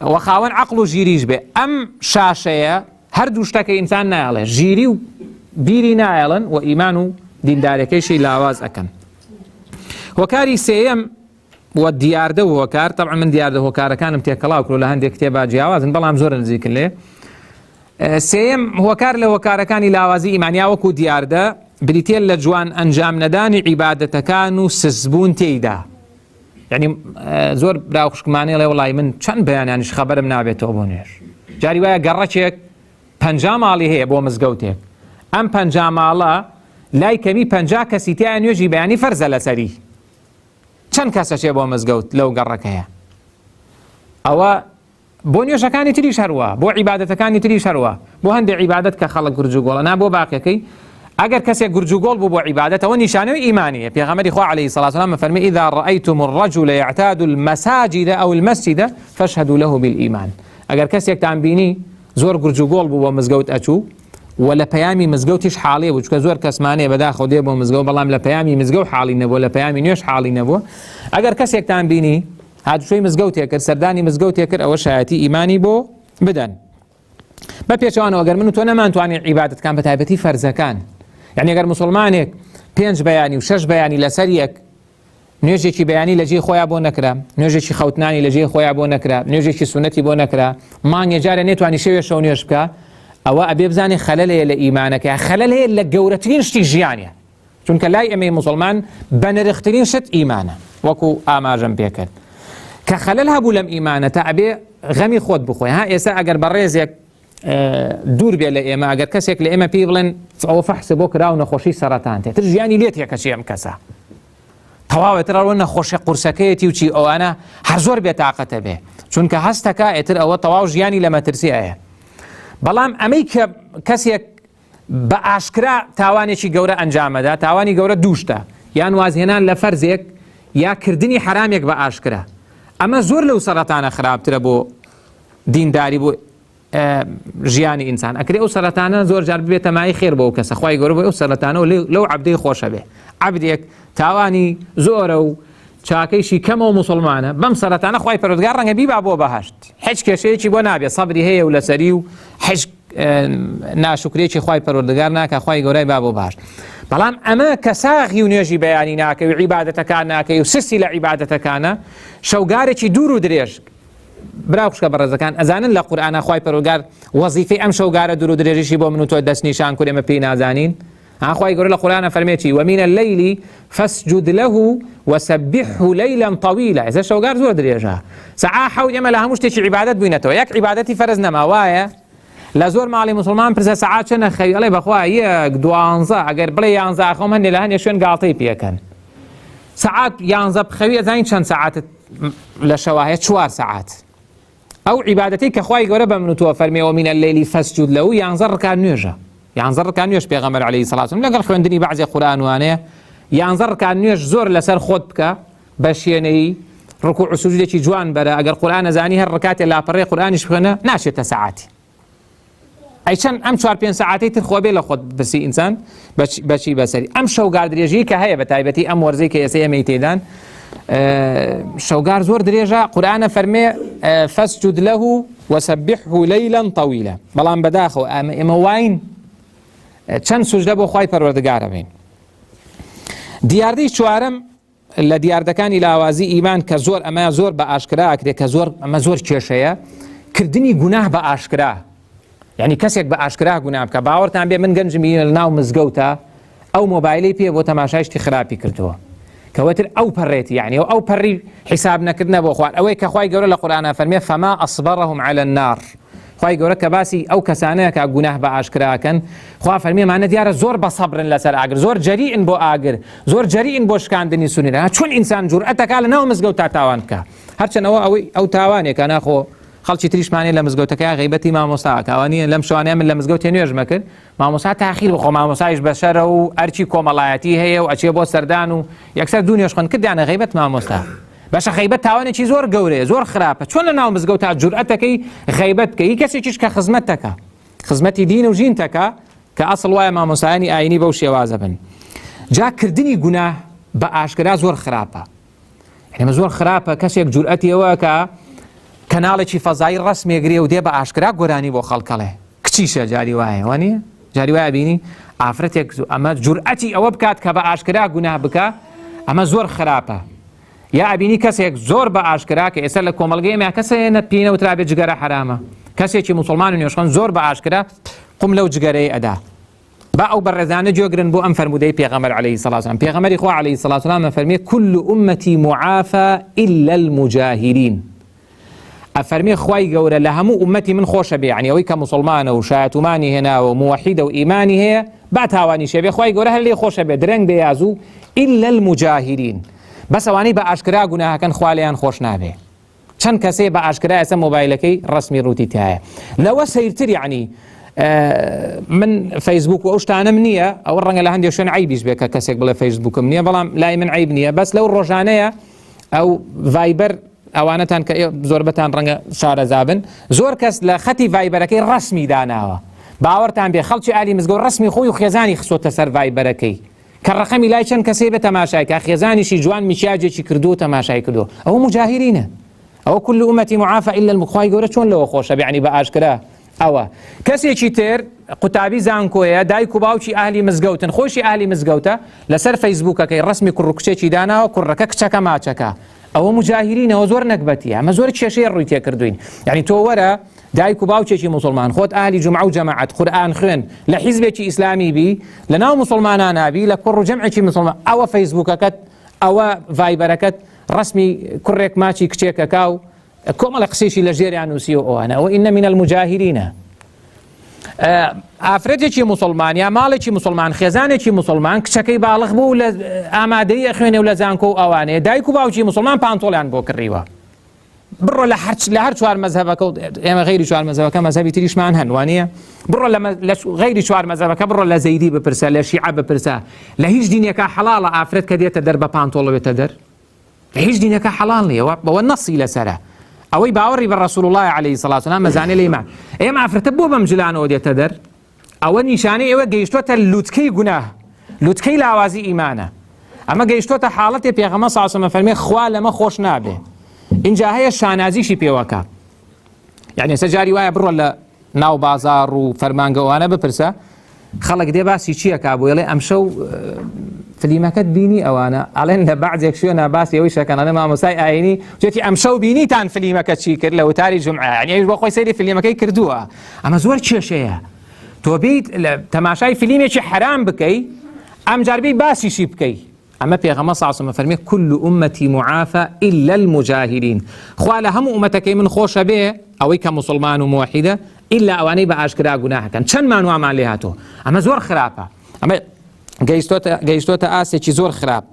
و خاوەن عەقڵ و ژیریش بێ ئەم شاشەیە هەردوو شتەکە ئینسان نایڵێ ژیری و بیری نایڵن و ئیمان و دیندارەکەیشی لاواز ئەکەن هۆکاری سێیەم و دیاردە و هۆکار طبعا من دیاردە هۆکارەکانم تێکەڵاو کرد لە هەندێک کتێبا جیاوازن بەڵام زۆر نزیکن لێ سێیەم هۆکار لە هۆکارەکانی لاوازی ئیمانیا وەکو دیاردە بریتێ لە جوان ئەنجام نەدانی عیبادەتەکان و سزبوون تێیدا یعنی زۆر براو خوشکمانەی لێ وڵای من چەند بەیانیانیش خەبەرم نابێتەوە بۆ نوێژ جاری وایە گەڕەکێک 50 ماڵی هەیە بۆ مزگەوتێک ئەم 50 ماڵە لای کەمی 50 کەسی تیان نوێژی بەیانی فەرزە لەسەری چەند کەسەشێ بۆ مزگەوت لەو گەڕەکەیە ئەوە بۆ نوێژەکانی تریش هەروە بۆ عیبادەتەکانی تریش هەروە بۆ هەندێک عیبادەت کە خەڵک گورجوگۆڵە نا بۆ باقیەکەی ئەگەر کەسێک گورجوگۆڵ بوو بۆ عیبادەتەوە نیشانەی ئیمانیە پێغەمبەری خوا عەلەیهی سەڵات و سەلام فەرمی ئیذا ڕەئەیتم الرەجوڵ یعتاد المەساجد ئەو المەسجد فاشهدوا له بالئیمان ئەگەر کەسێکتان بینی زۆر گورجوگۆڵ بوو بۆ مزگەوت ئەچوو و لە پەیامی مزگەوتیش حاڵێ بوو چکە زۆر کەسمانەیە بەداخەوە دێ بۆ مزگەوت بەڵام لە پەیامی مزگەوت حاڵی نەبووە لە پەیامی نوێژ حاڵی نەبووە ئەگەر کەسێکتان بینی هاتووشەی مزگەوتێک کرد سەردانی مزگەوتێک کرد ئەوە شایەتی ئیمانی بۆ بدەن بە پێچەوانەوە ئەگەر من و تۆ نەمانتوانین عیبادەتەکان بە تایبەتی فەرزەکان یعنی ئەگەر مسلمانێک 5 بەیانی و 6 بەیانی لەسەر یەک نوێژێکی بەیانی لە جێی خۆیان بۆ نەکرا نوێژێکی خەوتنانی لە جێی خۆیان بۆ نەکرا نوێژێکی سونەتی بۆ نەکرا مانگێ جارە نێتوانی شەوێ شەو نوێژ بکە ئەوە ئەبێ بزانێ خەلەل هەیە لە ئیمانەکە خەلەل هەیە لە گەورەترین شتی ژیانە چونکە لای ئەمەی مسلمان بە نرخترین شت ئیمانە وەکو ئاماژەم پێکرد کە خەلەل هەبوو لەم ئیمانە تا ئەبێ غەمی خۆت بخۆی ها ئێستا ئەگەر بە ڕێزێک دوور بێ لە ئێمە ئەگەر کەسێک لە ئێمە پێی بڵێن ئەوە فەحسە بۆ کراو نەخۆشی سەرەتان تێتر ژیانی لێت یەکەچی ئەم کەسە تەواوێتر ئەوە نەخۆشی قورسەکەیەتی و چی ئەوانە هەر زۆر بێتاقەتە بێ چونکە هەستەکە ئێتر ئەوە تەواو ژیانی لە مەترسی ئەیە بەڵام ئەمەی کە کەسێک بە ئاشکرا تاوانێکی گەورە ئەنجامەدا، تاوانی گەورە دووشتە، یان وازهێنان لە فەرزێک یا کردنی حرامێک بە ئاشکرا. ئەمە زۆر لەو سەرەتانە خراپترە بۆ دینداری، بۆ ژیانی ئینسان. ئەکرێ ئەو سەرەتانە زۆر جار ببێتە مای خێر بۆ کەسە، خوای گەورە بۆ ئەو سەرەتانە و لەو عەبدەی خۆشە بێ. عەبدێک تاوانی زۆرە و چاکەیشی کەمەوە موسڵمانە، بەم سەرەتانە خوای پەروەردگار ڕەنگە بیبا بۆ بەهەشت، هیچ کێشەیەکی بۆ نابێت، سەبری هەیە و لەسەری و هیچ ناشکرێکی خوای پەروەردگار ناکە، خوای گەورەی با بۆ بەهەشت. بەڵام ئەمە کە ساغی و نوێژی بەیانی ناکەی و عیبادەتەکان ناکەی و سسی لە عیبادەتەکانە، شەوگارێکی دوور و درێژ براو خوشکە بەڕێزەکان ئەزانن لە قورئانە خوای پەروەردگار وەزیفەی ئەم شەوگارە دوور و درێژیشی بۆ من و تۆ دەستنیشان کورد ئێمە پێی نازانین. خوای گەورە لە قورئانە فەرمێتی ومن الليل فاسجد له وسبحه ليلا طويلا. ئێستا شەوگار زۆر درێژە، سەعات حەوت ئێمە لە هەموو شتێکی عیبادەت بووینەتەوە، یەک عیبادەتی فەرز نەما وایە لە زۆر ماڵی موسڵمان پرسە سەعات چەندە خەوی، ئەڵێ بەخوا یەک 12 ئەگەر بڵێ 11 خۆم هەندێک لە هەندێک شوێن گاڵتەی پێکەن. سەعات 11 بخەوی ئەزانین چەند سەعاتت لە شەوە هەیە، 4 سەعات. ئەو عیبادەتی کە خوای گەورە بە من و تۆ فەرمێ ومن الليل فاسجد له 11 ڕکات نوێژە، 11 ڕکات نوێژ پێغەمبەر عەلەیهی سەڵات وسەلام لەگەڵ خوێندنی بەعزی قورئان وانەیە 11 ڕکات نوێژ زۆر لەسەر خۆت بکە بە شوێنەی ڕکوع و سوجودێکی جوان بەرە. ئەگەر قورئان نەزانی هەر ڕکاتێ لاپەڕێ قورئانیش بخوێنە ناشێتە سەعاتی. ئەی چەند ئەم 4-5 سەعاتەی تر خۆ بێ لە خۆت برسی ئینسان بەچی بەسەری. ئەم شەوگار درێژی کە هەیە بە تایبەتی ئەم وەرزەی کە ئێستا ئێمەی تێدان، شەوگار زۆر درێژە. قورئانە فەرمێ فاسجد له وسبحه ليلا طويلا. بەڵام بەداخەوە ئێمە واین چەند سوجدە بۆ خوای پەروەردگارە بین. دیاردەی چوارەم لە دیاردەکانی لاوازی ئیمان کە زۆر ئەمە زۆر بە ئاشکرا ئەکرێت کە ئەمە زۆر کێشەیە، کردنی گوناه بە ئاشکرا. یعنی کەسێک بە ئاشکرا گوناه بکە. باوەڕتان بێ من گەنجمی لە ناو مزگەوتە ئەو مۆبایلەی پێ بۆ تەماشای شتی خراپی کردووە، کەواتر ئەو پەڕێتی، یعنی ئەو پەڕی حیساب نەکردنە بۆ خوار. ئەوەی کە خوای گەورە لە قورئانە فەرمێ فما أصبرهم على النار. خوای گەورە کە باسی ئەو کەسانەیە کە گوناه بە ئاشکراکەن، خوا فەرمێ مانە دیارە زۆر بە سەبرن لەسەر ئاگر، زۆر جەریئن بۆ ئاگر، زۆر جەریئن بۆ شکاندنی سونیرە. چۆن ئینسان جورئەتەکە لە ناو مزگەوت تاوان بکە، هەرچەندەوە ئەو تاوانێکە ناخۆ خەڵکی تریشمانێ لە مزگەوتەکە غیبەتی مامۆستا کاوانیە. لەم شوانەیە من لە مزگەوت نوێژمە کرد، مامۆستا تاخیر بخۆ، مامۆستایش بەشەرە و ئەرچی کۆمەڵایەتی هەیە و ئەچێ بۆ سەردان و یەکسەر دوو نوێژ خوێن کردیانە غیبەت مامۆستا. باشە غیبەت تاوانێکی زۆر گەورەیە، زۆر خراپە. چۆن لە ناو مزگەوتا جورئەتەکەی غیبەت بکەی؟ کەسێکیش کە خزمەت دەکا، خزمەتی دین و ژین دەکا، کە ئەسڵ وایە مامۆستایانی ئاینی بەو شێوازە بن. جا کردنی گوناه بە ئاشکرا زۆر خراپە. ئەمە زۆر خراپە کەسێک جورئەتی ئەوە کە کەناڵێکی فەزایی ڕسمێگرێ و دێ بە ئاشکرا گۆرانی بۆ خەڵکەڵێ. کچیشە جاری وایە وانە؟ جاری وایە بینی ئافرەتێک ئەمە جورئەتی ئەوە بکات کە بە ئاشکرا گوناه بکە، ئەمە زۆر خراپە. یا ئەبینی کەسێک زۆر بە ئاشکرا کە ئێستا لە کۆمەڵگەی ئێمە کەسێنە پێینەوترابێت جگەرە حرامە، کەسێکی موسڵمان و نوێژخۆن زۆر بە ئاشکرا قوم لەو جگەرەی ئەدا. با ئەو بەڕێزانە جۆگرن بۆ ئەم فەرمودەی پێغەمبەر عەلەیهی سەڵات وسەلام. پێغەمبەری خوا عەلەیهی سەڵات وسەلام فەرمێ كل أمتي معافى إلا المجاهرين. ئەفەرمێ خوای گەورە لە هەموو ئومەتی من خۆشە بێ، یعنی ئەوەی کە موسڵمانە و شایەتومانی هێناوە و موحیدە و ئیمانی هەیە با تاوانی شێ بێ، خوای گەورە هەر لێ خۆشە بێ، درەنگ بێ یازوو إلا المجاهرين. بەس ئەوانەی بە ئاشکرا گوناهەکەن خوا لێیان خۆش نابێ. چەند کەسێ بە ئاشکرا ئێستا مۆبایلەکەی ڕسمی ڕووتی تایە لەوە سەیرتر. یعنی من فەیسبوک و ئەو شتانم نییە، ئەوە ڕەنگە لە هەندێک شوێن عیبیش بێ کە کەسێک بڵێ فەیسبوکم نییە، بەڵام لای من عیب نییە. بەس لەو ڕۆژانەیە ئەو ڤایبەر ئەوانەتان کە زۆربەتان ڕەنگە شارەزابن، زۆر کەس لە خەتی ڤایبەرەکەی ڕسمی داناوە. باوەڕتان بێ خەڵکی ئالی مزگەوت ڕسمی خۆی و خێزانی خسۆتە سەر ڤایبەرەکەی، کە ڕەقەمی لای چەند کەسێ بە تەماشای کە خێزانیشی جوان میکیاجێکی کردو و تەماشای کردو، ئەوە مجاهرینە. ئەوە كل أمتي معافى إلا المخوای گەورە چۆن لەوە خۆشە بێ، یعنی بە ئاشکرا. ئەوە کەسێکی تر قوتابی زانکۆیە، دایک و باوکی ئاهلی مزگەوتن، خۆشی ئاهلی مزگەوتە، لەسەر فەیسبوکەکەی ڕسمی کوڕ و کچێکی داناوە، کوڕەکە کچەکە ماچەکە، ئەوە مجاهرینەوە زۆر نەکبەتیە. ئەمە زۆر کێشەیە ڕووی تێکردوین. یعنی تۆ وەرە دایک و باوکێکی موسڵمان، خۆت ئاهلی جومعە و جەماعەت، قورئان خوێن، لە حیزبێکی ئیسلامی بی، لە ناو موسڵمانان نابی، لە کوڕ و جەمعێکی موسڵمان، ئەوە فەیسبوکەکەت، ئەوە ڤایبەرەکەت ڕسمی کوڕێک ماچی کچێکەکە و کۆمەڵە قسێکی لە ژێریان نووسی و ئەوانە. ئەوە ئینە من المجاهرینە. ئافرەتێکی موسڵمان یا ماڵێکی موسڵمان، خێزانێکی موسڵمان، کچەکەی باڵغ بوو لە ئامادەی ئەخوێنێ و لە زانکۆ و ئەوانەیە، دایک و باوکی موسڵمان پانتۆڵیان بۆ کڕیوە، بڕۆ لە هەر چوار مەذهبەکە و ئێمە غەیری چوار مەذهبەکە مەذهبی تریشمان هەن وانە بڕۆ لە غەیری چوار مەذهبەکە بڕۆ لە زەیدی بپرسە لە شیعە بپرسە لە هیچ دینێکە حەڵاڵە ئافرەت کە دێتە دەر بە پانتۆڵە بێتە دەر لە هیچ دینەکە حەڵاڵ نییە بەوە نەسی لەسەرە ئەوەی باوەڕی بە ڕەسوڵ الله عەلەیهی سەڵاتو وەسەلام مەزانێ لە ئیمان ئێمە ئافرەتە بۆ بەم جلانەوە دێتە دەر ئەوە نیشانەی ئێوە گەیشتۆتە لووتکەی گوناه لووتکەی لاوازی ئیمانە ئەمە گەیشتۆتە حاڵەتێ پێغەمبەر صلی الله علیه و سلم فەرمێ خوا لەمە خۆش نابێ اینجا هەیە شانازیشی پێوەکە یعنی سەجاری وایە بڕۆ لە ناو بازار و فەرمانگەوانە بپرسە خەڵک دێ باسی چیەکە بۆ ئەڵێ ئەمشەو فلیمەکەت بینی ئەوانە ئەڵێن لە بەعزێک شوێنە باسی ئەوەی شەکەنانە مامۆسای ئاینی جێتی ئەمشەو بینیتان فلیمەکە چی کرد لە وتاری جومعە یعنی ئەویش بۆ خۆی سەیری فلیمەکەی کردووە ئەمە زۆر کێشەیە تۆ بیت لە تەماشای فلیمێکی حرام بکەی ئەم جاربی باسیشی بکەی ئەمە پێغەمبەر صلی الله علیه و سلم فەرمێ كل أمتي معافى إلا المجاهرين خوا لە هەموو ئومەتەکەی من خۆشە بێ ئەوەی کە مسلمان و موحیدە ئیلا ئەوانەی بە ئاشکرا گوناهەکەن چەندمان وامان لێ هاتۆ ئەمە زۆر خراپە ئەمە گەیشتۆتە ئاستێکی زۆر خراپ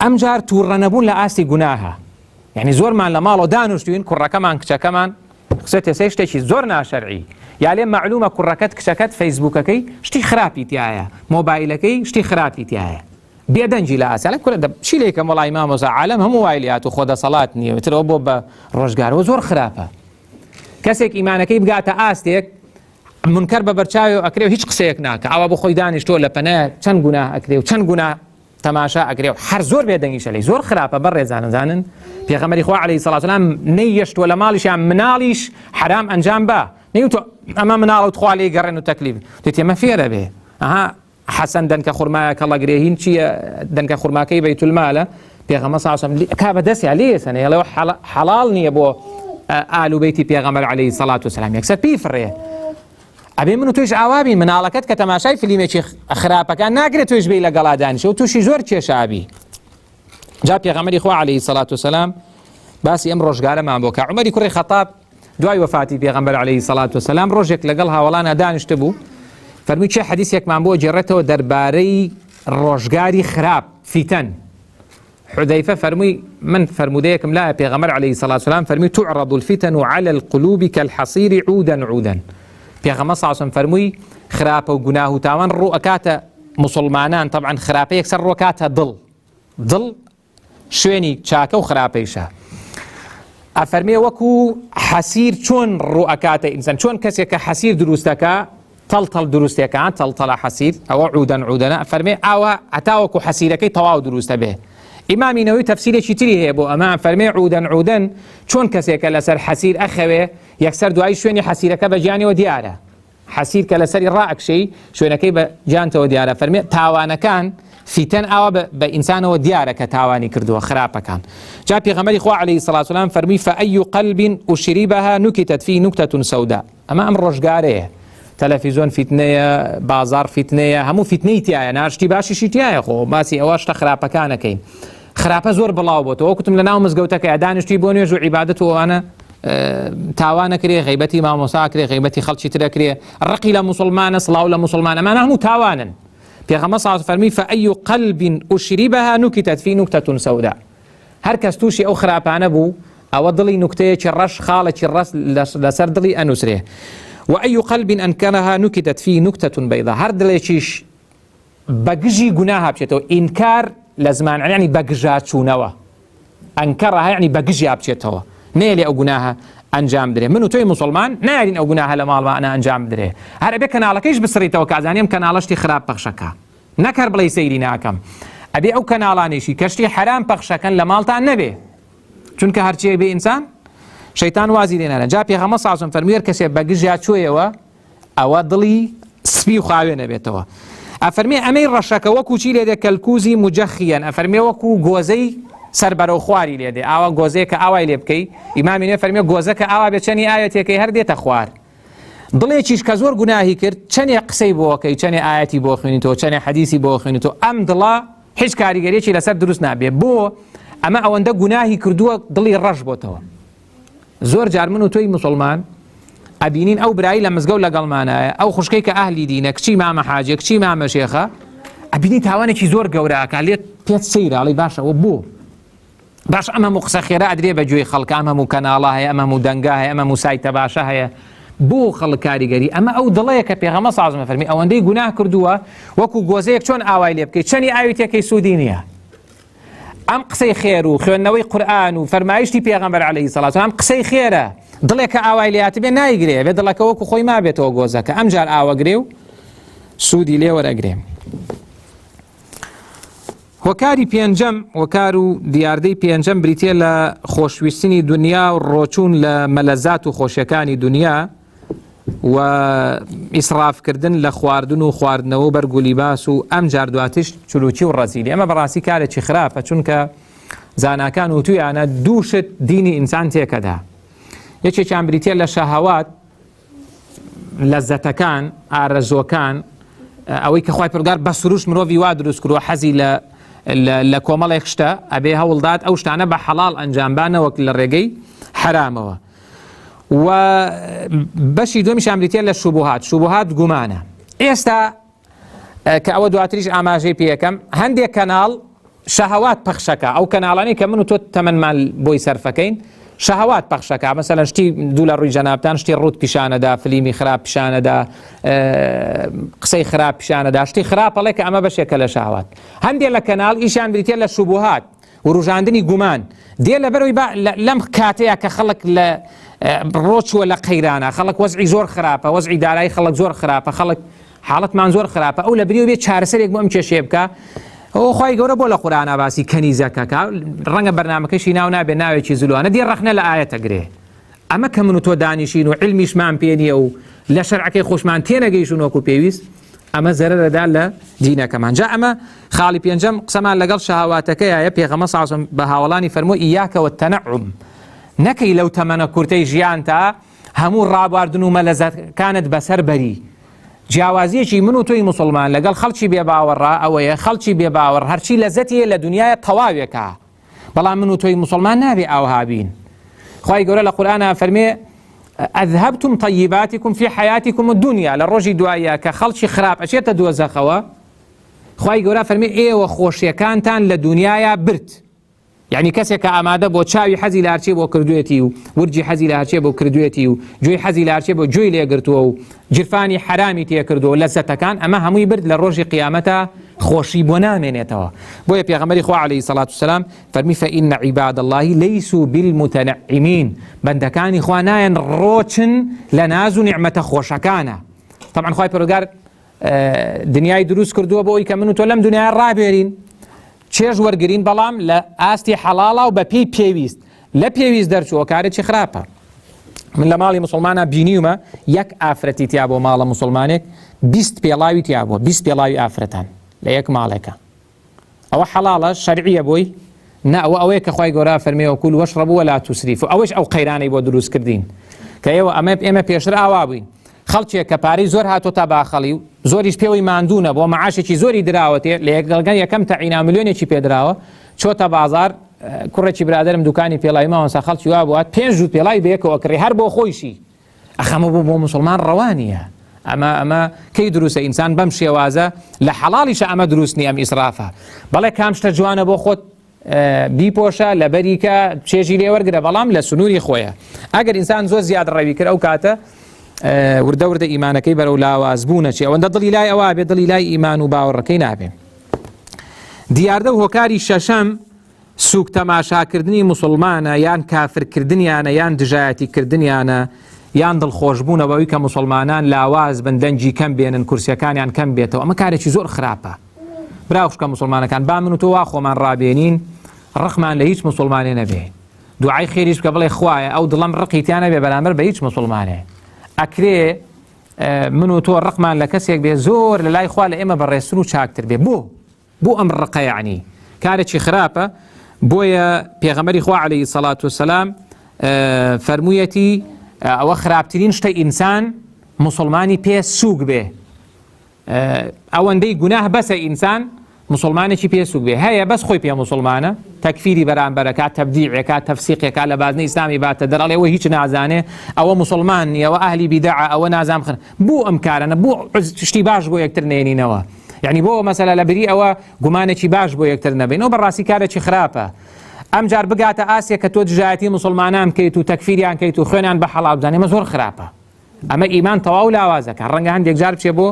ئەم جار تووڕەنەبوون لە ئاستی گوناهە یعنی زۆرمان لە ماڵەوە دانوشتوین کوڕەکەمان کچەکەمان قسەتێ سێ شتێکی زۆر ناشەرعی یا لێ معلومە کوڕەکەت کچەکەت فەیسبووکەکەی شتی خراپی تایە مۆبایلەکەی شتی خراپی تایە بێدەنجی لە ئاسیالە کورە چی لێکم وەڵای مامۆستا عالەم هەموو وای لێهات و خۆ دەسەڵات نییە وترەوە بۆ بە ڕۆژگارەوە زۆر خراپە کەسێک ئیمانەکەی بگاتە ئاستێک منکەر بە بەرچاوی ئەکرێ و هیچ قسەیەک ناکە ئەوە بۆ خۆی دانیشتۆ لە پەنایە چەند گوناه ئەکرێ و چەند گوناه تەماشا ئەکرێ و هەر زۆر بێدەنگیشە لێی زۆر خراپە بەڕێزانن زانن پێغەمبەری خوا عەلەیهی سەڵاتو وەسەلام نەیەشتووە لە ماڵیشیان مناڵیش حرام ئەنجام بە نەیوتۆ ئەمە مناڵت خوا لێی گەڕێن و تەکلیف دێت ئێمە فێرە بێ ئەها حەسەن دەنکە خوڕمایە کە لەگرێهین چییە دەنکە خوڕماکەی بەیت المالە پێغەمبەر صلی الله علیه و سلم کا بەدەستیان لێسەنێ ئەڵێ حەڵاڵ نییە بۆ ئال و بەیتی پێغەمبەر عەلەیهی سەڵاتو وەسەلام یەکسەر پیفڕێ ئەبێ من و تویش ئاوابین مناڵەکەت کە تەماشای فلیمێکی خراپەکان ناگرێت تویش بێی لەگەڵا دانیشە و تووشی زۆر کێشابی جا پێغەمبەری خوا عەلەیهی سەڵاتو وەسەلام باسی ئەم ڕۆژگارەمان بۆ کە عومەری کوڕی خەتاب دوای وەفاتی پێغەمبەر عەلەیهی سەڵاتو وەسەلام ڕۆژێک لەگەڵ هاوڵانە دانیشتە بوو فەرمووی چه حەدیثێکمان بۆ جێڕێتەوە دەربارەی ڕۆژگاری خراپ فیتەن حذەیفە فەرمووی من فرمودەیەکم لایە پێغەمبەر عەلەیهی سەڵاتو وەسەلام فەرمووی تعرض الفتن على القلوب كالحصير عودا عودا پێغەمبەر صلی الله علیه و سلم فەرمووی خراپە و گوناه و تاوان ڕوو ئەکاتە مسلمانان طبعا خراپە یەکسەر ڕوو ئەکاتە دڵ شوێنی چاکە و خراپەیشە ئەفەرمێ وەکو حەسیر چۆن ڕوو ئەکاتە ئینسان چۆن کەسێک کە حەسیر دروستەکە تەڵتەڵ دروستەکان تەڵتەڵە حەسیر ئەوە عودەن عودەنە فەرمێ ئاوە هەتاوەکو حەسیرەکەی تەواو دروستە بێ ئیمامی نەووی تەفسیرێکی تری هەیە بۆ ئەمە فەرمێ عودەن عودەن چۆن کەسێکە لەسەر حەسیر ئەخەوێ یەکسەر دوای شوێنی حەسیرەکە بە گیانەوە دیارە حەسیر کە لەسەری ڕائەکشەی شوێنەکەی بە گیانتەوە دیارە فەرمێ تاوانەکان فیتەن ئاوە بە ئینسانەوە دیارە کە تاوانی کردووە خراپەکان جا پێغەمبەری خوا عەلەیهی سەڵاتو وەسەلام فەرمووی فأي قلب أشربها نكتت فيه نكتة سوداء ئەمە ئەم ڕۆژگارەیە تەلەڤیزۆن فیتنەیە بازار فیتنەیە هەموو فیتنەی تایە ناشتی باشیشی تایە خۆ باسی ئەوە شتە خراپەکانەکەین خراپە زۆر بڵاو بۆتەوە وەکوتم لە ناو مزگەوتەکەی دانیشتی بۆ نوێژ و عیبادەت و ئەوانە تاوانەکرێ غیبەتی مامۆساکرێ غیبەتی خەڵکی ترەکرێ ڕقی لە مسلمانە سڵاو لە مسلمانە ئەمانە هەموو تاوانن پێغەمبەر صلی الله علیه و فەرمی فأي قلب أشربها نكتت فيه نكتة سوداء هەر کەس تووشی ئەو خراپانە بوو ئەوە دڵی نوکتەیەکی ڕەش خاڵێکی ڕەش لەسەر دڵی ئەنووسرێ وأي قلب أنكرها نكتت فيه نكتة بيضاء هەر دڵێکیش بەگژی گوناها بچێتەوە ئینکار لە زمان یعنی بەگژاچوونەوە ئەنکەڕەها یعنی بەگژیا بچێتەوە نێلێ ئەو گوناها ئەنجام بدرێ من و تۆی مسلمان نایرین ئەو گوناها لە ماڵمانە ئەنجام بدرێ هەر ئەبێ کەناڵەکەیش بسڕیتەوە کازانیم کەناڵەشتی خراپ پەخشەکە نەکەر بڵێ سەیری ناکەم ئەبێ ئەو کەناڵانێشی کەشتی حرام پەخشەکەن لە ماڵتان نەبێ چونکە هەرچیە بێ ئینسان شەیتان وازی لێنانە جا پێغەمبەر صلی الله علیه و سلم فەرمووی هەر کەسێک بەگژیا چۆیەوە ئەوە دڵی سپی و خاوێن ئەبێتەوە ئەفەرمێ ئەمەی ڕەشەکە وەکو چی لێدێ کەلکوزی مجەخیەن ئەفەرمێ وەکو گۆزەی سەربەرەو خواری لێدێ ئاوا گۆزەیە کە ئاوای لێ بکەی ئیمامی نوێ فەرمێ گۆزە کە ئاوا بێت چەنی ئاەتێکەکەی هەر دێتە خوار دڵێکیش کە زۆر گوناهی کرد چەندێ قسەی بۆکەی چەندێ ئاەتی بۆ خوێنیتەوە چەندێ حەدیسی بۆ خوێنیتەوە ئەم دڵە هیچ کاریگەریەکی لەسەر دروست نابێ بۆ ئەمە ئەوەندە گوناهی کردووە دڵی ڕەش بۆتەوە زۆر جار من و تۆی مسلمان ئەبینین ئەو برایی لە مزگەوت لەگەڵمانایە ئەو خوشکەی کە ئەهلی دینە کچی مامە حاجێ کچی مامە شێخە ئەبینی تاوانێکی زۆر گەورەکە لێت پێت سەیرە ئەڵێ باشەوە بۆ باش ئەمە قسە خێرا ئەدرێ بە گوێی خەڵک، ئەمە و کەناڵە هەیە، ئەمە و دەنگا هەیە، ئەمە و سایتە باشە هەیە. بۆ خەڵک کاریگەری ئەمە ئەو دڵەیە کە پێغەمبەر صلی الله علیه و سلم فەرمی ئەوەندەی گوناه کردووە وەکو گۆزەیەک چۆن ئاوای لێ بکەیت چەنی ئاوی تێکەی سوودی نییە. ئەم قسەی خێر و خوێندنەوەی قورئان و فەرمایشتی پێغەمبەر عەلەیهی سەڵات و ئەم قسەی خێرە دڵێک کە ئاوای لێ هاتبێ نایگرێ، بێ دڵەکە وەکو خۆی مابێتەوە گۆزەکە، ئەمجار ئاوەگرێ و سوودی لێ وەرەگرێ. هۆکاری پێنجەم، هۆکار و دیاردەی پێنجەم بریتێ لە خۆشویستنی دنیا و ڕۆچوون لە مەلەزات و خۆشیەکانی دنیا و ئیسرافکردن لە خواردن و خواردنەوە و بەرگ و لیباس و ئەم جار دواتش چلوچی و ڕەزیلی. ئەمە بەڕاستی کارێکی خراپە، چونکە زاناکان و تویانە دووشت دینی ئینسان تێکەدا. یەکێکیان بریتێ لە شەهەوات، لەزەتەکان، ئارەزۆکان، ئەوەی کە خوای پەروەردگار بە سروش مرۆڤی وا دروست کردووە حەزی لە کۆمەڵێک شتە ئەبێ هەوڵدات ئەو شتانە بە حەڵاڵ ئەنجامبانە وەک لە ڕێگەی حرامەوە. و بەشی دومیشان بریتێ لە شوبهات. شوبهات گومانە. ئێستا کە ئەوە دواتریش ئاماژەی پێ یەکەم، هەندێک کەناڵ شەهەوات پەخشەکە، ئەو کەناڵانەی کە من و تۆ تەمەنمان بۆی سەرفەکەین شەهەوات پەخشەکە، مەسەلەن شتی دوو لە ڕووی جەنابتان، شتی ڕوت پیشانەدا، فلیمی خراپ پیشانەدا، قسەی خراپ پیشانەدا، شتی خراپەڵێ کە ئەمە بەشێکە لە شەهەوات. هەندێک لە کەناڵ ئیشان بریتێ لە شوبهات و ڕوژاندنی گومان، دێ لەبەرەوەی لەم کاتەیە کە خەڵک لە ڕۆچووە لە قەیرانە، خەڵک وەزعی زۆر خراپە، وەزعی دارایی خەڵک زۆر خراپە، خەڵک حاڵەتمان زۆر خراپە، ئەو لە بریەوە بێت چارەسەرێک بۆ ئەم کێشەیە بکە. ئەو خی گەورە بۆ لە قورئانە باسی کەنیزەکەکە، ڕەنگە بەرنامەکەشی ناو نابێ ناوێکی زلوانە دێ ڕەخنە لە ئاەتە گرێ. ئەمە کە من و تۆ دانیشین و علمیشمان پێ نییە و لە شەرعەکەی خۆشمان تێنەگەیشتون وەکو پێویست، ئەمە زەرەرەدا لە دینەکەمان. جا ئەمە خاڵی پێنجەم قسەمان لەگەڵ شەهەواتەکەیە. پێغەمبەر صلی الله علیه و سلم بە هاوڵانی فەرمووی ئیاکە وەتەنەعوم، نەکەی لەو تەمەنە کورتەی ژیان تا هەموو ڕابواردن و مەلەزەتەکانت بەسەر بەری. جیاوازیەکی من و تۆی مسلمان لەگەڵ خەڵکی بێباوەڕا ئەوەیە خەڵکی بێباوەڕ هەرچی لەزەتیە لە دنیای تەواوێکە، بەڵام من و تۆی مسلمان نابێ ئاوها بین. خوای گەورە لە قورئانە فەرمێ ئەذهبتم طیباتکم فی حیاتکم الدنیا، لە ڕۆژی دوایە کە خەڵکی خراپ ئەچێتە دۆزەخەوە، خوای گەورە فەرمێ ئێوە خۆشیەکانتان لە دنیاە برد. یعنی کەسێک کە ئامادە بۆ چاوی حەزی لە هەرچێ بۆ کردوێتی و ورجی حەزی لە هەرچێ بۆ کردوێتی و گوێی حەزی لە هەرچێ بۆ گوێی لێگرتووە و جرفانی حرامی تێکردووە لەزەتەکان، ئەمە هەمووی برد لە ڕۆژی قیامەتە خۆشی بۆ نامێنێتەوە. بۆیە پێغەمبەری خوا عەلەیهی سەڵات وسەلام فەرمی فەئین عیباد الله لەیسوا بالمتەنعمین، بەندەکانی خوا نایەن ڕۆچن لە ناز و نیعمەتە خۆشەکانە. طبعا خوای پەروەردگار دنیای دروست کردووە بۆ ئەوەی کە من و تۆ لەم دنیای ڕابێرین، چێژ وەرگرین، بەڵام لە ئاستی حەڵاڵە و بە پێی پێویست. لە پێویست دەرچووە کارێکی خراپە. من لە ماڵی مسلمانە بینیومە یەک ئافرەتی تیا بۆ ماڵە مسلمانێک 20 پێڵاوی تیا بووە، 20 پێڵاوی ئافرەتان لە یەک ماڵێکە. ئەوە حەڵاڵە شەرعیە بۆی؟ نا، ئەوەیە کە خوای گەورە فەرمێ وەکولوا واشربوا ولا تسرفوا. ئەوەش ئەو قەیرانەی بۆ دروست کردین کە ئێمە پێشتر ئاوا بووین. خەڵکێک کە پارەی زۆر هاتۆتە باخەڵی و زۆریش پێوەی ماندوونە بۆ مەعاشێکی زۆری دراوەتێ، لە یەکگەڵگەن یەکەم تەعینا ملیۆنێکی پێدراوە، چۆتە بازار، کوڕێکی برادرم دوکانی پێڵاوی ماوەسا خەڵکی وا بوات 5 جووت پێڵاوی بەیەکەوە کڕی هەر بۆ خۆیشی. ئەخەمە بۆ مسلمان ڕەوانیە. ئەمە کەی دروستە؟ ئینسان بەم شێوازە لە حەڵاڵیشە ئەمە دروست نیە، ئەم ئیسرافە. بەڵێ کام شتە جوانە بۆ خۆت بیپۆشە لە بەریکە چێژی لێ وەرگرە، بەڵام لە سنووری خۆیە. ئەگەر ئینسان زۆر زیاد ڕەوی کرد ئەو کاتە وردە وردە ئیمانەکەی بەرەو لاواز بوونەچێ، ئەوەندە دڵی لای ئەوە بێ، دڵی لای ئیمان و باوەڕەکەی نابێ. دیاردە و هۆکاری شەشەم سوک تەماشاکردنی مسلمانە، یان کافرکردنیانە، یان دژایەتیکردنیانە، یان دڵخۆشبوونە بەوەی کە مسلمانان لاواز بن، دەنجی کەم بێنن، کورسیەکانیان کەم بێتەوە. ئەمە کارێکی زۆر خراپە. براوشکە مسلمانەکان، با من و تۆ وا خۆمان ڕابێنین، ڕقمان لە هیچ مسلمانێ نەبێ. دوعای خێریش بکە بڵێ خوایە ئەو دڵم ڕقیتیان نەبێ بەرامبەر بە هیچ مسلمانێ. ئەکرێ من و تۆ ڕقمان لە کەسێک بێ زۆر لە لای خوا لە ئێمە بەڕێستر و چاکتر بێ. بۆ ئەم ڕقە یعنی کارێکی خراپە. بۆیە پێغەمبەری خوا عەلەیهی سەڵات وسەلام فەرموویەتی ئەوە خراپترین شتە ئینسان مسلمانی پێ سووک بێ. ئەوەندەی گوناه بەسە ئینسان مسلمانێکی پێ سووک بێ. هەیە بەس خۆی پێ مسلمانە، تەکفیری بەرامبەرەکە، تەبدیعێکە، تەفسیقێکە، لە بازنەی ئیسلامی باتە دەرەڵێ ئەوە هیچ نازانێ، ئەوە مسلمان نیە، ئەوە ئەهلی بیدعە، ئەوە نازام خن. بۆ ئەم کارانە بۆ شتی باش بۆ یەکتر نێنینەوە. یعنی بۆ مەسەلە لە بری ئەوە گومانێکی باش بۆ یەکتر نەبێنەوە، بەڕاستی کارێکی خراپە. ئەم جار بگاتە ئاسیە کە تۆ دژایەتی مسلمانان بکەیت و تەکفیریان کەیت و خوێنیان بە حەڵال بدەنێ، ئەمە زۆر خراپە. ئەمە ئیمان تەواو لاوازەکە. ڕەنگە هەندێک جار بچێ بۆ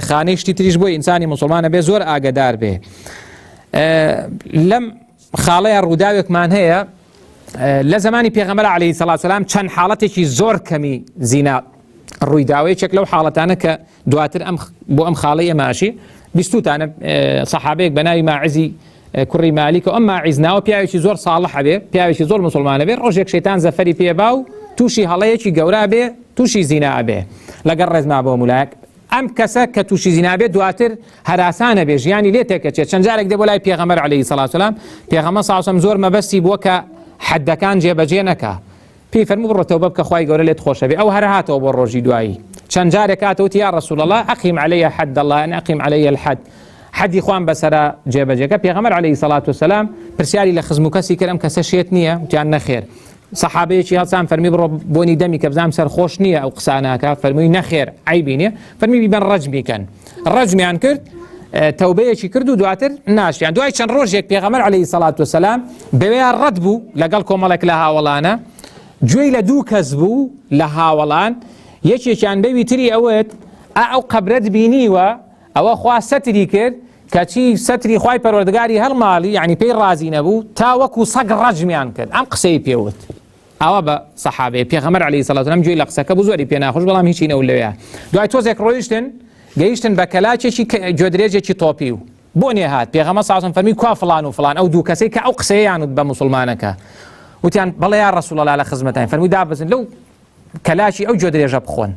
خانەی شتی تریش بۆ ئینسانی مسلمانە بێ زۆر ئاگدار بێ. لەم خاڵەیە ڕووداوێکمان هەیە لە زمانی پێغەمبەر عەلەیهی سەڵات وسەلام چەند حاڵەتێکی زۆر کەمی زینا ڕوویداوەیەکێک لەو حاڵەتانە کە دواتر بۆ ئەم خاڵەی ئەماشی بیستوتانە سەحابەیەک بە ناوی ماعزی کوڕی مالیک و ئەم ماعیز ناوە پیاوێکی زۆر ساڵح بێ، پیاوێکی زۆر مسلمانە بێ، ڕۆژێک شەیتان زەفەری پێبا و تووشی هەڵەیەکی گەورە بێ، تووشی زینا بێ لەگەڵ ڕێزما بۆ مولایەک. ئەم کەسە کە تووشی زینا بێ دواتر هەراسانە بێ، ژیانی لێ تێکەچێت. چەند جارێک دێ بۆ لای پێغەمبەر عەلەیهی سەڵات وسەلام، پێغەمبەر سەڵات وسەلام زۆر مەبەستی بووە کە حەدەکان جێبەجێ نەکا، پێی فەرموو بڕۆ تەوبە بکە خوای گەورە لێت خۆشە بێ. ئەو هەر هاتەوە بۆ ڕۆژی دوایی، چەند جارێک هاتەوەتی یا ڕەسوول الله ئەقیم عەلەیە حەد الله ئەن ئەقیم عەلەیە الحەد، حەدی خوان بەسەرا جێبەجێکە. پێغەمبەر عەلەیهی سەڵات وسەلام پرسیاری لە خزم و کەسی کرد ئەم کەسە شێت نییە؟ وتیان نەخێر. سەحابەیەکی هەڵسان فەرمی بڕۆ بۆنی دەمی کە بزانم سەرخۆش نییە ئەو قساناکە، فەرمووی نەخێر عیبی نییە، فەرمی بیبەن ڕەجمیکەن. ڕەجمیان کرد، تەوبەیەکی کرد و دواتر ناشیان. دوای چەند ڕۆژێک پێغەمبەر عەلەیهی سەڵات وسەلام بەوەیان ڕەت بوو لەگەڵ کۆمەڵێک لە هاوڵانە، گوێی لە دوو کەس بوو لە هاوڵان، یەکێکیان بەوی تری ئەوێت ئەو قەبرەت بینیوە ئەوە خوا سەتری کرد کەچی سەتری خوای پەروەردگاری هەڵماڵی، یعنی پێی ڕازی نەبوو تا وەکو سەگ ڕەجمیان کرد. ئەم قسەی پێوت ئەوە بە سەحابەیە. پێغەمبەر عەلەیهی سەڵات وسەلام گوێی لە قسەکە بوو، زۆری پێ ناخۆش، بەڵام هیچی نەوت لەوەیە. دوای تۆزێک ڕۆیشتن گەیشتن بە کەلاچێکی گوێدرێژێکی تۆپی و بۆ نێ هات. پێغەمبەر سەڵات وسەلام فەرمی کوا فڵان و فڵان، ئەو دوو کەسەی کە ئەو قسەیەیان وت بە مسلمانەکە. وتیان بەڵێ یا ڕەسوول الله لە خزمەتان، فەرمووی دابەزن لەو کەلاشی ئەو گوێدرێژە بخۆن.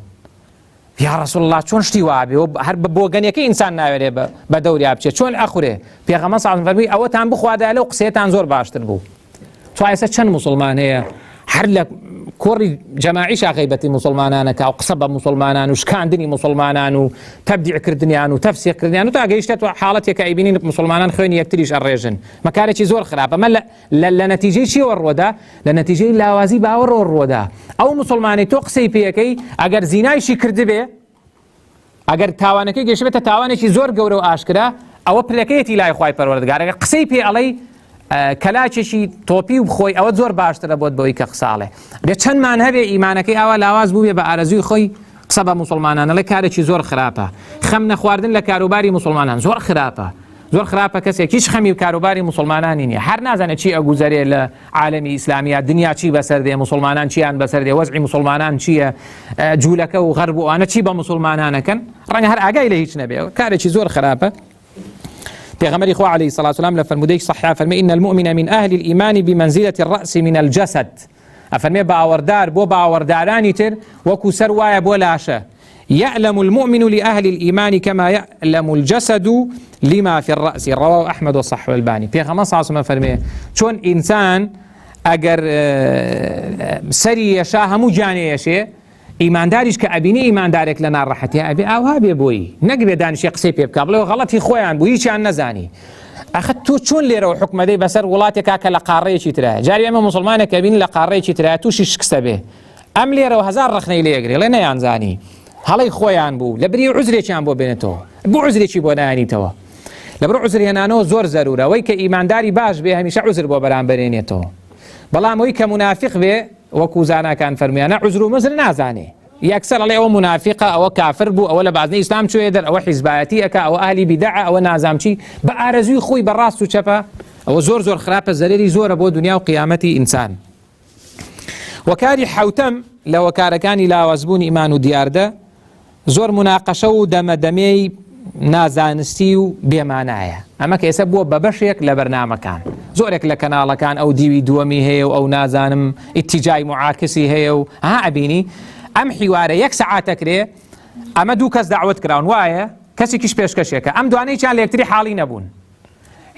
یا ڕەسوول الله چۆن شتی وابێ هەر بۆ گەنیەکەی ئینسان ناوێرێ بە دەوریا بچێت، چۆن ئەخورێ؟ پێغەمبەر سەڵات وسەلام فەرمووی ئەوەتان بخوادا لەو قسەیەتان زۆر باشتر بوو. توایسە چەند مسلمان هەیە هەر لە کۆڕی جەماعیش غیبەتی مسلمانانەکە و قسە بە مسلمانان و شکاندنی مسلمانان و تەبدیعکردنیان و تەفسیقکردنیان و تا گەیشتێت حاڵەتێکە ئەیبینین مسلمانان خوێنی یەکتریش ئەڕێژن، مەکارێکی زۆر خراپە. ئەمە لە نەتیجەی چیوە ڕووەدا؟ لە نەتیجەی لاوازی باوەڕەوە ڕووەدا. ئەو مسلمانی تۆ قسەی پێەکەی ئەگەر زینایشی کردبێ، ئەگەر تاوانەکەی گەشتبێتە تاوانێکی زۆر گەورە و ئاشکرا، ئەوە پلەکەیەتی لای خوای پەروەردگار. ئەگەر قسەی پێ ئەڵەی کەلاچێکی تۆپی و بخۆی، ئەوە زۆر باشترە بۆت بەوەی کە قساڵێ. بێ چەندمان هەبێ ئیمانەکەی ئاوا لاواز بووبێ بە ئارەزوی خۆی قسە بە مسلمانانە، لە کارێکی زۆر خراپە. خەم نەخواردن لە کاروباری مسلمانان زۆر خراپە، زۆر خراپە. کەسێک هیچ خەمی کاروباری مسلمانانی نییە، هەر نازانێت چی ئەگوزارێ لە عالەمی ئیسلامیە، دنیا چی بەسەر دێ، مسلمانان چیان بەسەر دێ، وەزعی مسلمانان چییە، جوولەکە و غەرب و ئەوانە چی بە مسلمانانەکەن، ڕەنگە هەر ئاگای لە هیچ نەبێ، کارێکی زۆر خراپە. پیغمبر خو علیه الصلاة والسلام لفرمودی صحیح فرمی ان المؤمن من اهل الايمان بمنزلة الرأس من الجسد. افرمی باوردار بو باوردارانی تر وکو سر وای بو لاشه. يعلم المؤمن لأهل الإيمان كما يعلم الجسد لما في الرأس. رواه أحمد وصححه الألباني. پیغمبر صلی الله علیه و فرمی چون انسان اگر سری یشه همو جانی یشه، ایمانداریش که ابینی ایماندارێک لە ناڕەحەتی ئەبێ ئاوا بێ بۆی، نەکبێ دانیشی قسەی پێ بکا بڵێ غەڵەتی خۆیان بوو هیچیان نەزانی. ئەخە تۆ چۆن لێرەوە حکومەدەی بەسەر وڵاتێکا کە لە قاڕەیەکی ترایە، جاری ئەمە موسڵمانێک بینی لە قاڕەیەکی ترایە تووشی شکستە بێ، ئەم لێرەوە هەزار ڕەخنەی لێگرێ لێ نەیانزانی، هەڵەی خۆیان بوو لە بری عوزرێکیان بۆ بێنێتەوە، بۆ عوزرێکی بۆ نایانیتەوە. لەبەر عوزر هێنانەوە زۆر زەرورە، وەی کە ئیمانداری باش بێ هەمیشە عوزر بۆ بەرامبەرێنێتەوە، بەڵام وەی کە منافق بێ وەکو زاناکان فەرمیانە عوزر و مزر نازانێ، یەکسەر ئەڵێ ئەوە منافقە، ئەوە کافر بوو، ئەوە لە بازنەی ئیسلام چوێ دەر، ئەوە حیزبایەتی ئەکا، ئەوە ئاهلی بیدعە، ئەوە نازامچی، بە ئارەزووی خۆی بەڕاست و چەپە، ئەوە زۆر زۆر خراپە، زەرێری زۆرە بۆ دنیا و قیامەتی ئینسان. وەکاری حەوتەم لە وەکارەکانی لاوازبوونی ئیمان و دیاردە زۆر مناقەشە و دەمەدەمەی نازانستی و بێمانایە. ئەمە کە ئێستا بووە بە بەشێک لە بەرنامەکان، زۆرێک لە کەناڵەکان ئەو دیوی دووەمی هەیە و ئەو نازانم ئیتیجای معاکسی هەیە و ئەبینی ئەم حیوارە یەک سەعاتەکرێ، ئەمە دوو کەس داوەت کراون وایە کەسێکیش پێشکەشێکە، ئەم دوانەیەکیان لە یەکتری حاڵی نەبوون،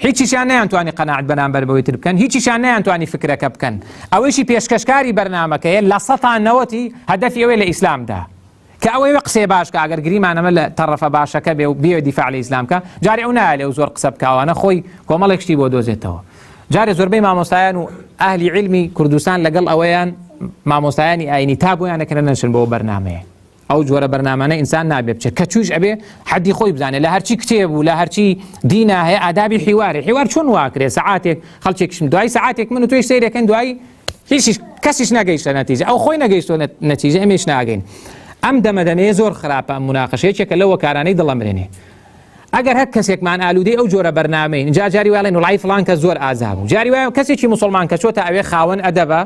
هیچیشیان نەیانتوانی قەناعەت بەرامبەر بەوەی تر بکەن، هیچیشیان نەیانتوانی فکرەکە بکەن. ئەوەیشی پێشکەشکاری بەرنامەکەیە لە 190 هەدەفی ئەوەی لە ئیسلامدا کە ئەوەی قسەی باشکە، ئەگەر گریمانەمە لە تەڕەفە باشەکە بێ و بێ دیفاع لە ئیسلامکە، جارێ ئەو نایە لێو زۆر قسە بکاوانە خۆی کۆمەڵێک شتی بۆ دۆزێتەوە. جارێ زۆربەی مامۆستایان و ئەهلی عیلمی کوردستان لەگەڵ ئەوەیان مامۆستایانی ئاینی تا بۆیان نەکەنە نەشن بۆ بەرنامەیە، ئەو جۆرە بەرنامانە ئینسان نابێ بچێت کە توش ئەبێ حەدی خۆی بزانێت لە هەرچی کتێب و لە هەرچی دینە هەیە ئادابی حیوار چۆن واکرێ سەعاتێک خەڵکێکشم دوای سەعاتێک من و توی سەیرەکەن دوای هیچ کەسیش نەگەیشتە نەتیجە ئەو خۆی نەگەیشتۆ نەتیجە ئەمێش ناگەین ئەم دەمەدەمەیە زۆر خراپە ئەم مناقەشەیەکێکە لەوە کارانەی دڵەمرێنێ ئەگەر هەر کەسێکمان ئالوودەی ئەو جۆرە بەرنامەی جاری وایڵێن وڵای فڵان کە زۆر ئازاب و جاری وایە کەسێکی موسڵمان کە چۆتە ئەوێ خاوەن ئەدەبە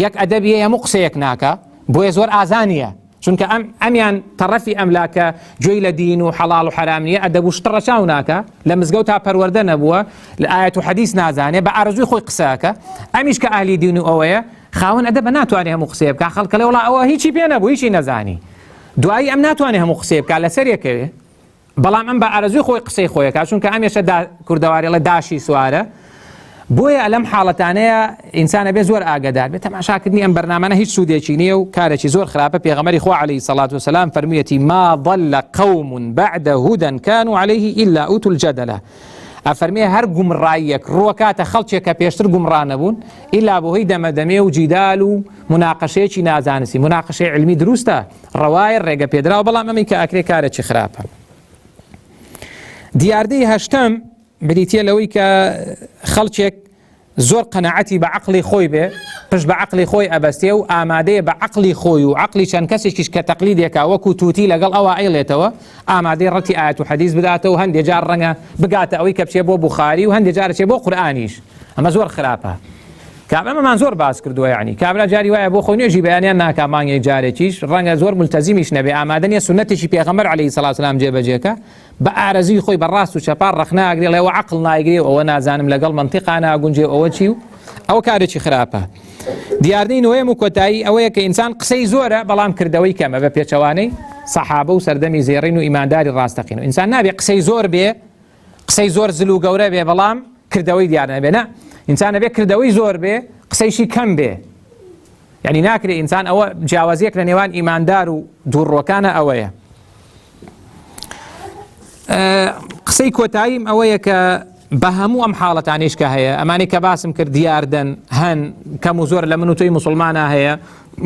یەک ئەدەبیە هەموو قسەیەک ناکە بۆیە زۆر ئازانیە چونکە ئەمیان تەڕەفی ئەملاکە گوێی لە دین و حەڵاڵ و حەرام نییە ئەدەب و شتڕە چاو ناکە لە مزگەوت تا پەروەردە نەبووە لە ئایەت و حەدیث نازانێ بە ئارەزووی خۆی قسەکە ئەمیش کە ئاهلی دین و ئەوەیە خاوەن ئەدەبە ناتوانێت هەموو قسەیە بکە خەڵکە لێ وڵا ئەوە هیچی پێ نەبوو هیچی نەزانی دوایی ئەم ناتوانێت هەموو قسەیە بکە لەسەر یەکەوێ بەڵام ئەم بە ئارەزووی خۆی قسەی خۆیەکە چونکە ئەمێشە کوردەواری لە داشی سوارە بۆیە لەم حاڵەتانەیە ئینسانە بێ زۆر ئاگدار بێت تەماشاکردنی ئەم بەرنامانە هیچ سوودێکی نییە و کارێکی زۆر خراپە پێغەمبەری خوا عەلەیهی سەڵات وسەلام فەرموویەتی ما ضل قوم بعد هدى كانوا عليه إلا أوتوا الجدل ئەفەرمێ هەر گومڕاییەک ڕووەکاتە خەڵکێک کە پێشتر گومڕا نەبوون ئیلا بۆ هۆی دەمەدەمێ و جیدال و مناقەشەیەکی نازانستی مناقەشەی علمی دروستە ڕەوایە ڕێگە پێدراوە بەڵام ئەمی کە ئەکرێ کارێکی خراپە دیاردەی هەشتم بریتە لەوەی کە خەڵکێک زۆر قەنەعەتی بە عەقڵی خۆی بێ پشت بە عەقڵی خۆی ئەبەستێ و ئامادەیە بە عەقڵی خۆی و عەقڵی چەند کەسێکیش کە تەقلیدێکە وەکو تووتی لەگەڵ ئەوە ئەیڵێتەوە ئامادەی ڕەتی ئایەت و حەدیث بداتەوە هەندێک جار ڕەنگە بگاتە ئەوەی کە بچێ بۆ بوخاری و هەندێک جار چێ بۆ قورئانیش ئەمە زۆر خراپە کابرامان زۆر باس کردووە یعنی کابرا جاری وایە بۆ خۆی نوێژی بەیانیان ناکا مانگێک جارێکیش ڕەنگە زۆر ملتەزیمیش نەبێ ئامادە نیە سونەتێکی پێغەمبەر عەلەیهی سەڵات وسەلام جێبەجێکە بە ئارەزوی خۆی بەڕاست و چەپار ڕەخناگرێ لەوە عەقڵ نایگرێ ئەوە نازانم لەگەڵ مەنتیقا ناگونجێ ئەوە چی و ئەوە کارێکی خراپە دیاردەی نوێم و کۆتایی ئەوەیە کە ئینسان قسەی زۆرە بەڵام کردەوەی کەمە بە پێچەوانەی سەحابە و سەردەمی زێڕین و ئیمانداری ڕاستەقین و ئینسان نابێ قسەی زۆر بێ قسەی زۆر زل و گەورە بێ بەڵام کردەوەی دیار نەبێ نە ئینسان نەبێ کردەوەی زۆر بێ قسەیشی کەم بێ یعنی ناکرێ ئینسان ئەوە جیاوازیەک لە نێوان ئیماندار و دووڕۆکانە ئەوەیە قسەی کۆتاییم ئەوەیە کە بە هەموو ئەم حاڵەتانیش کە هەیە ئەمانی کە باسم کرد دیاردن هەن کەم و زۆر لە من و تۆی موسڵمانە هەیە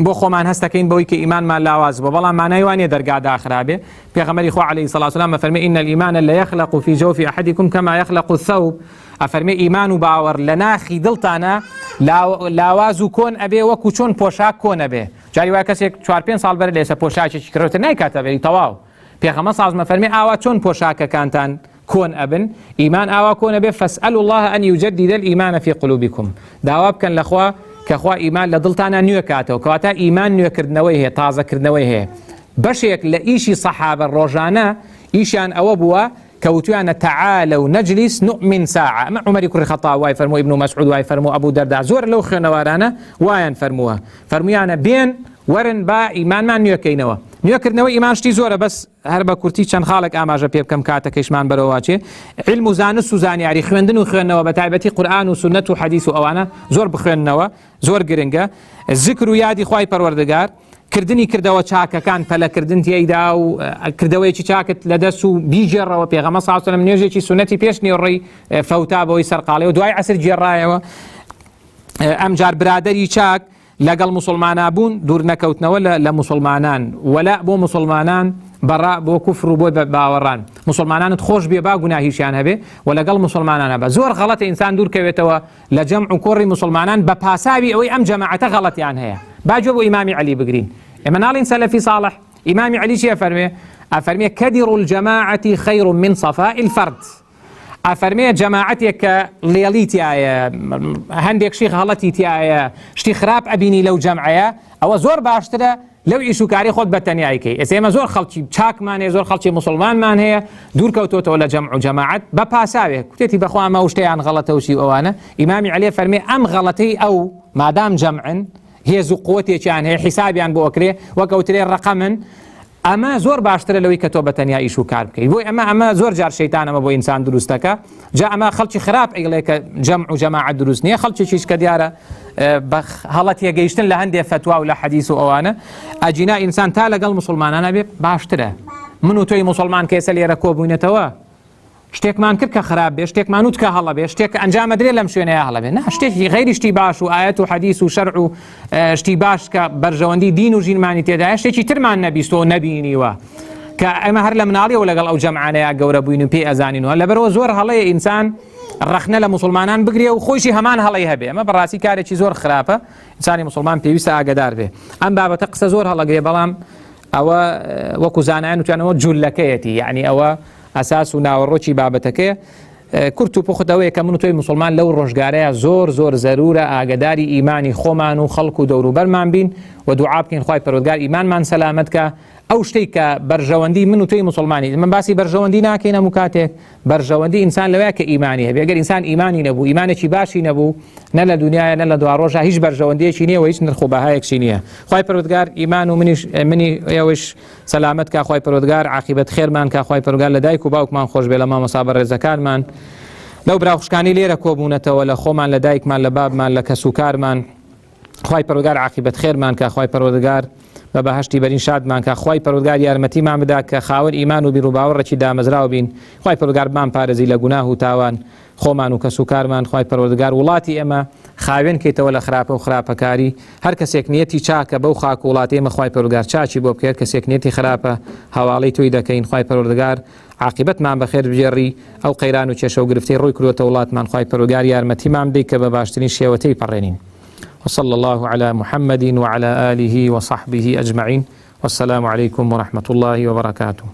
بۆ خۆمان هەستەکەین بەوەی کە ئیمانمان لاواز بە بەڵام مانای وانێ دەرگا داخرابێ پێغەمبەری خوا عەلەیهی سەڵات وسەلام ئەفەرمێ ئین الإیمان لەیەخلق فی جەوفی ئەحەدیکم کەما یەخلق الثەوب ئەفەرمێ ئیمان و باوەڕ لە ناخی دڵتانە لاواز و کۆن ئەبێ وەکو چۆن پۆشاک کۆن ئەبێ جاری وایە کەسێک 4-5 ساڵ بەر لێسە پۆشاکێکی کڕێتە نایکاتە بێری تەواو پێغەمبەر سەڵات وسەلام فەرمێ ئاوا چۆن پۆشاکەکانتان كون أبن إيمان آوا كون أبن فاسألوا الله أن يجدد الإيمان في قلوبكم دعواب كان لأخوة كأخوة إيمان لضلتانا نيوكاته وكواتا إيمان نيوكردنويه تازة كردنويه بشيك لإيشي صحابة الرجانا إيشان أوبوا كوتوانا تعالوا نجلس نؤمن ساعة أما عمر يكون الخطاب واي فرمو ابن مسعود واي فرمو أبو درداء زور لو خنوارانا وايان فرموها فرميانا بين ورن با إيمان ما نيوكينوا نيوكردنەوەی ئیمان شتی زۆرە بەس هەر بە کورتی چەند خاڵێک ئاماژە پێ بکەم کاتەکەیشمان بەرەوەچێ علم و زانست و زانیاری خوێندن و خوێندنەوە بە تایبەتی قورئان و سنەت و حەدیث و ئەوانە زۆر بخوێندنەوە زۆر گرنگە ذکر و یادی خوای پەروەردگار کردنی کردەوە چاکەکان پەلەکردن تێیدا و کردەوەیەکی چاکت لەدەست و بیجێڕەوە پێغەمبەر صلی الله علیه و سلم نوێژێکی سنەتی پێش نێوڕی فەوتا بەوەی سەرقاڵەوە دوای عەسر گێڕایەوە ئەمجار برادەری چاک لەگەڵ مسلمانان بوون دوور نەکەوتنەوە لە مسلمانان وەلا بۆ مسلمانان بەڕا بۆ کوفر و بۆ باوەڕان مسلمانانت خۆش بێ با گوناهیشیان هەبێ و لەگەڵ مسلمانانە بە زۆر غەڵەتە ئینسان دوورکەوێتەوە لە جەمع و کۆڕی مسلمانان بە پاساوی ئەوەی ئەم جەماعەتە غەڵەتیان هەیە باجۆ بۆ ئیمامی عەلی بگرین ئێمە ناڵین سەلەفی صالح ئیمامی عەلی چی ئەفەرمێ کەدر الجەماعەتی خەیر من صەفاء الفەرد ئەفەرمێ جەماعەتێک کە لێڵی تایە هەندێک شی غەڵەتی تایە شتی خراپ ئەبینی لەو جەمعەیە ئەوە زۆر باشترە لەو ئیشوکاری خۆت بە تەنیایکەی ئێمە زۆر خەڵکی چاکمان هەیە زۆر خەڵکی مسلمانمان هەیە دوورکەوتۆتەوە لە جەمع و جەماعەت بە پاساوێک کوتێتی بەخوا ئەمە شتیان غەڵەتە وشی ئەوانە ئیمامی عەلی فەرمێ ئەم غەڵەتەی ئەو مادام جەمعن هێز و قوتێکیان هەیە حیسابیان بۆ ئەکرێ وەکەوترێ ڕقەمن ئەمە زۆر باشترە لەوەی کە تۆ بە تەنیا ئیش و کار بکەیت بۆی ئەمە زۆر جار شەیتانەمە بۆ ئینسان دروستەکە جا ئەمە خەڵکی خراپ ئەیڵێ کە جەمع و جەماعەت دروست نییە خەڵکیش کە دیارە بە هەڵەتیە گەیشتن لە هەندێک فتوا و لە حەدیث و ئەوانە ئەجینا ئینسان تا لەگەڵ مسلمانانە بێ باشترە من و تۆی مسلمان کە ئێستا لێرە کۆبووینەتەوە شتێکمان کرد کە خراپ بێ، شتێکمان وت کە هەڵە بێ، شتێک ئەنجام دەدرێت لەم شوێنەیە هەڵە بێ، شتێکی غەیری شتی باش و ئاەت و حەدیث و شەرع و شتی باش کە بەرژەوەندی دین و ژینمانی تێدایە شتێکی ترمان نەبیستەوە نەبینیوە کە ئەمە هەر لە مناڵیەوە لەگەڵ ئەو جەمعانەیە گەورە بووین و پێی ئەزانینەوە. لەبەرەوە زۆر هەڵەیە ئینسان ڕەخنە لە مسلمانان بگرێ و خۆشی هەمان هەڵەی هەبێ. ئەمە بەڕاستی کارێکی زۆر خراپە، ئینسانی مسلمان پێویستە ئاگادار بێ. ئەم بابەتە قسە زۆر هەڵەگرێ، بەڵام ئەوە وەکو زانایان وتیانەوە جولەکەیەتی، یعنی ئەوە ئەساس و ناوەڕۆکی بابەتەکەیە. کورت و پوختەوەیە کە من و تۆی مسلمان لەو ڕۆژگارەیە زۆر زۆر زەرورە ئاگداری ئیمانی خۆمان و خەڵک و دەوروبەرمان بین و دوعا بکەین خوای پەروەردگار ئیمانمان سەلامەت کە ئەو شتێک کە بەرژەوەندی من و تۆی مسلمانی، من باسی بەرژەوەندی ناکەین هەموو کاتێک، بەرژەوەندی ئینسان لەوەیە کە ئیمانی هەبێ. ئەگەر ئینسان ئیمانی نەبوو، ئیمانێکی باشی نەبوو، نە لە دنیاە نە لە دوا ڕۆژە هیچ بەرژەوەندیەکی نییە و هیچ نرخ و بەهایەکی نییە. خوای پەروەردگار ئیمان و منی ئێوەش سەلامەت کە، خوای پەروەردگار عاقبەت خێرمان کە، خوای پەروەردگار لە دایک و باوکمان خۆش بێ، لە مامۆستا بەڕێزەکانمان، لەو براوخشکانی لێرە کۆبوونەتەوە، لە خۆمان، لە دایکمان، لە بابمان، لە کەس و کارمان، خوای پەروەردگار عاقبەت خێرمان کە، خوای پەروەردگار بە بەهەشتی بەرین شادمان کە، خوای پەروەردگار یارمەتیمان بدا کە خاوەن ئیمان و بیر و باوەڕێکی دامەزراو بین، خوای پەروەردگار بمان پارێزی لە گوناه و تاوان خۆمان و کەس و کارمان، خوای پەروەردگار وڵاتی ئێمە خاوێن کەیتەوە لە خراپە و خراپەکاری، هەر کەسێک نیەتی چاکە بەو خاک و وڵاتی ئێمە خوای پەروەردگار چاچی بۆ بکرێت، کەسێک نیەتی خراپە هەواڵەی تۆی دەکەین، خوای پەروەردگار عاقبەتمان بەخێر بژێڕی، ئەو قەیران و کێشە و گرفتەی ڕووی کردوتە وڵاتمان، خوای پەروەردگار یارمەتیمان بدەیت کە بە باشترین شێوەتەی پەڕێنین. وصلى الله على محمد وعلى آله وصحبه أجمعين، والسلام عليكم ورحمة الله وبركاته.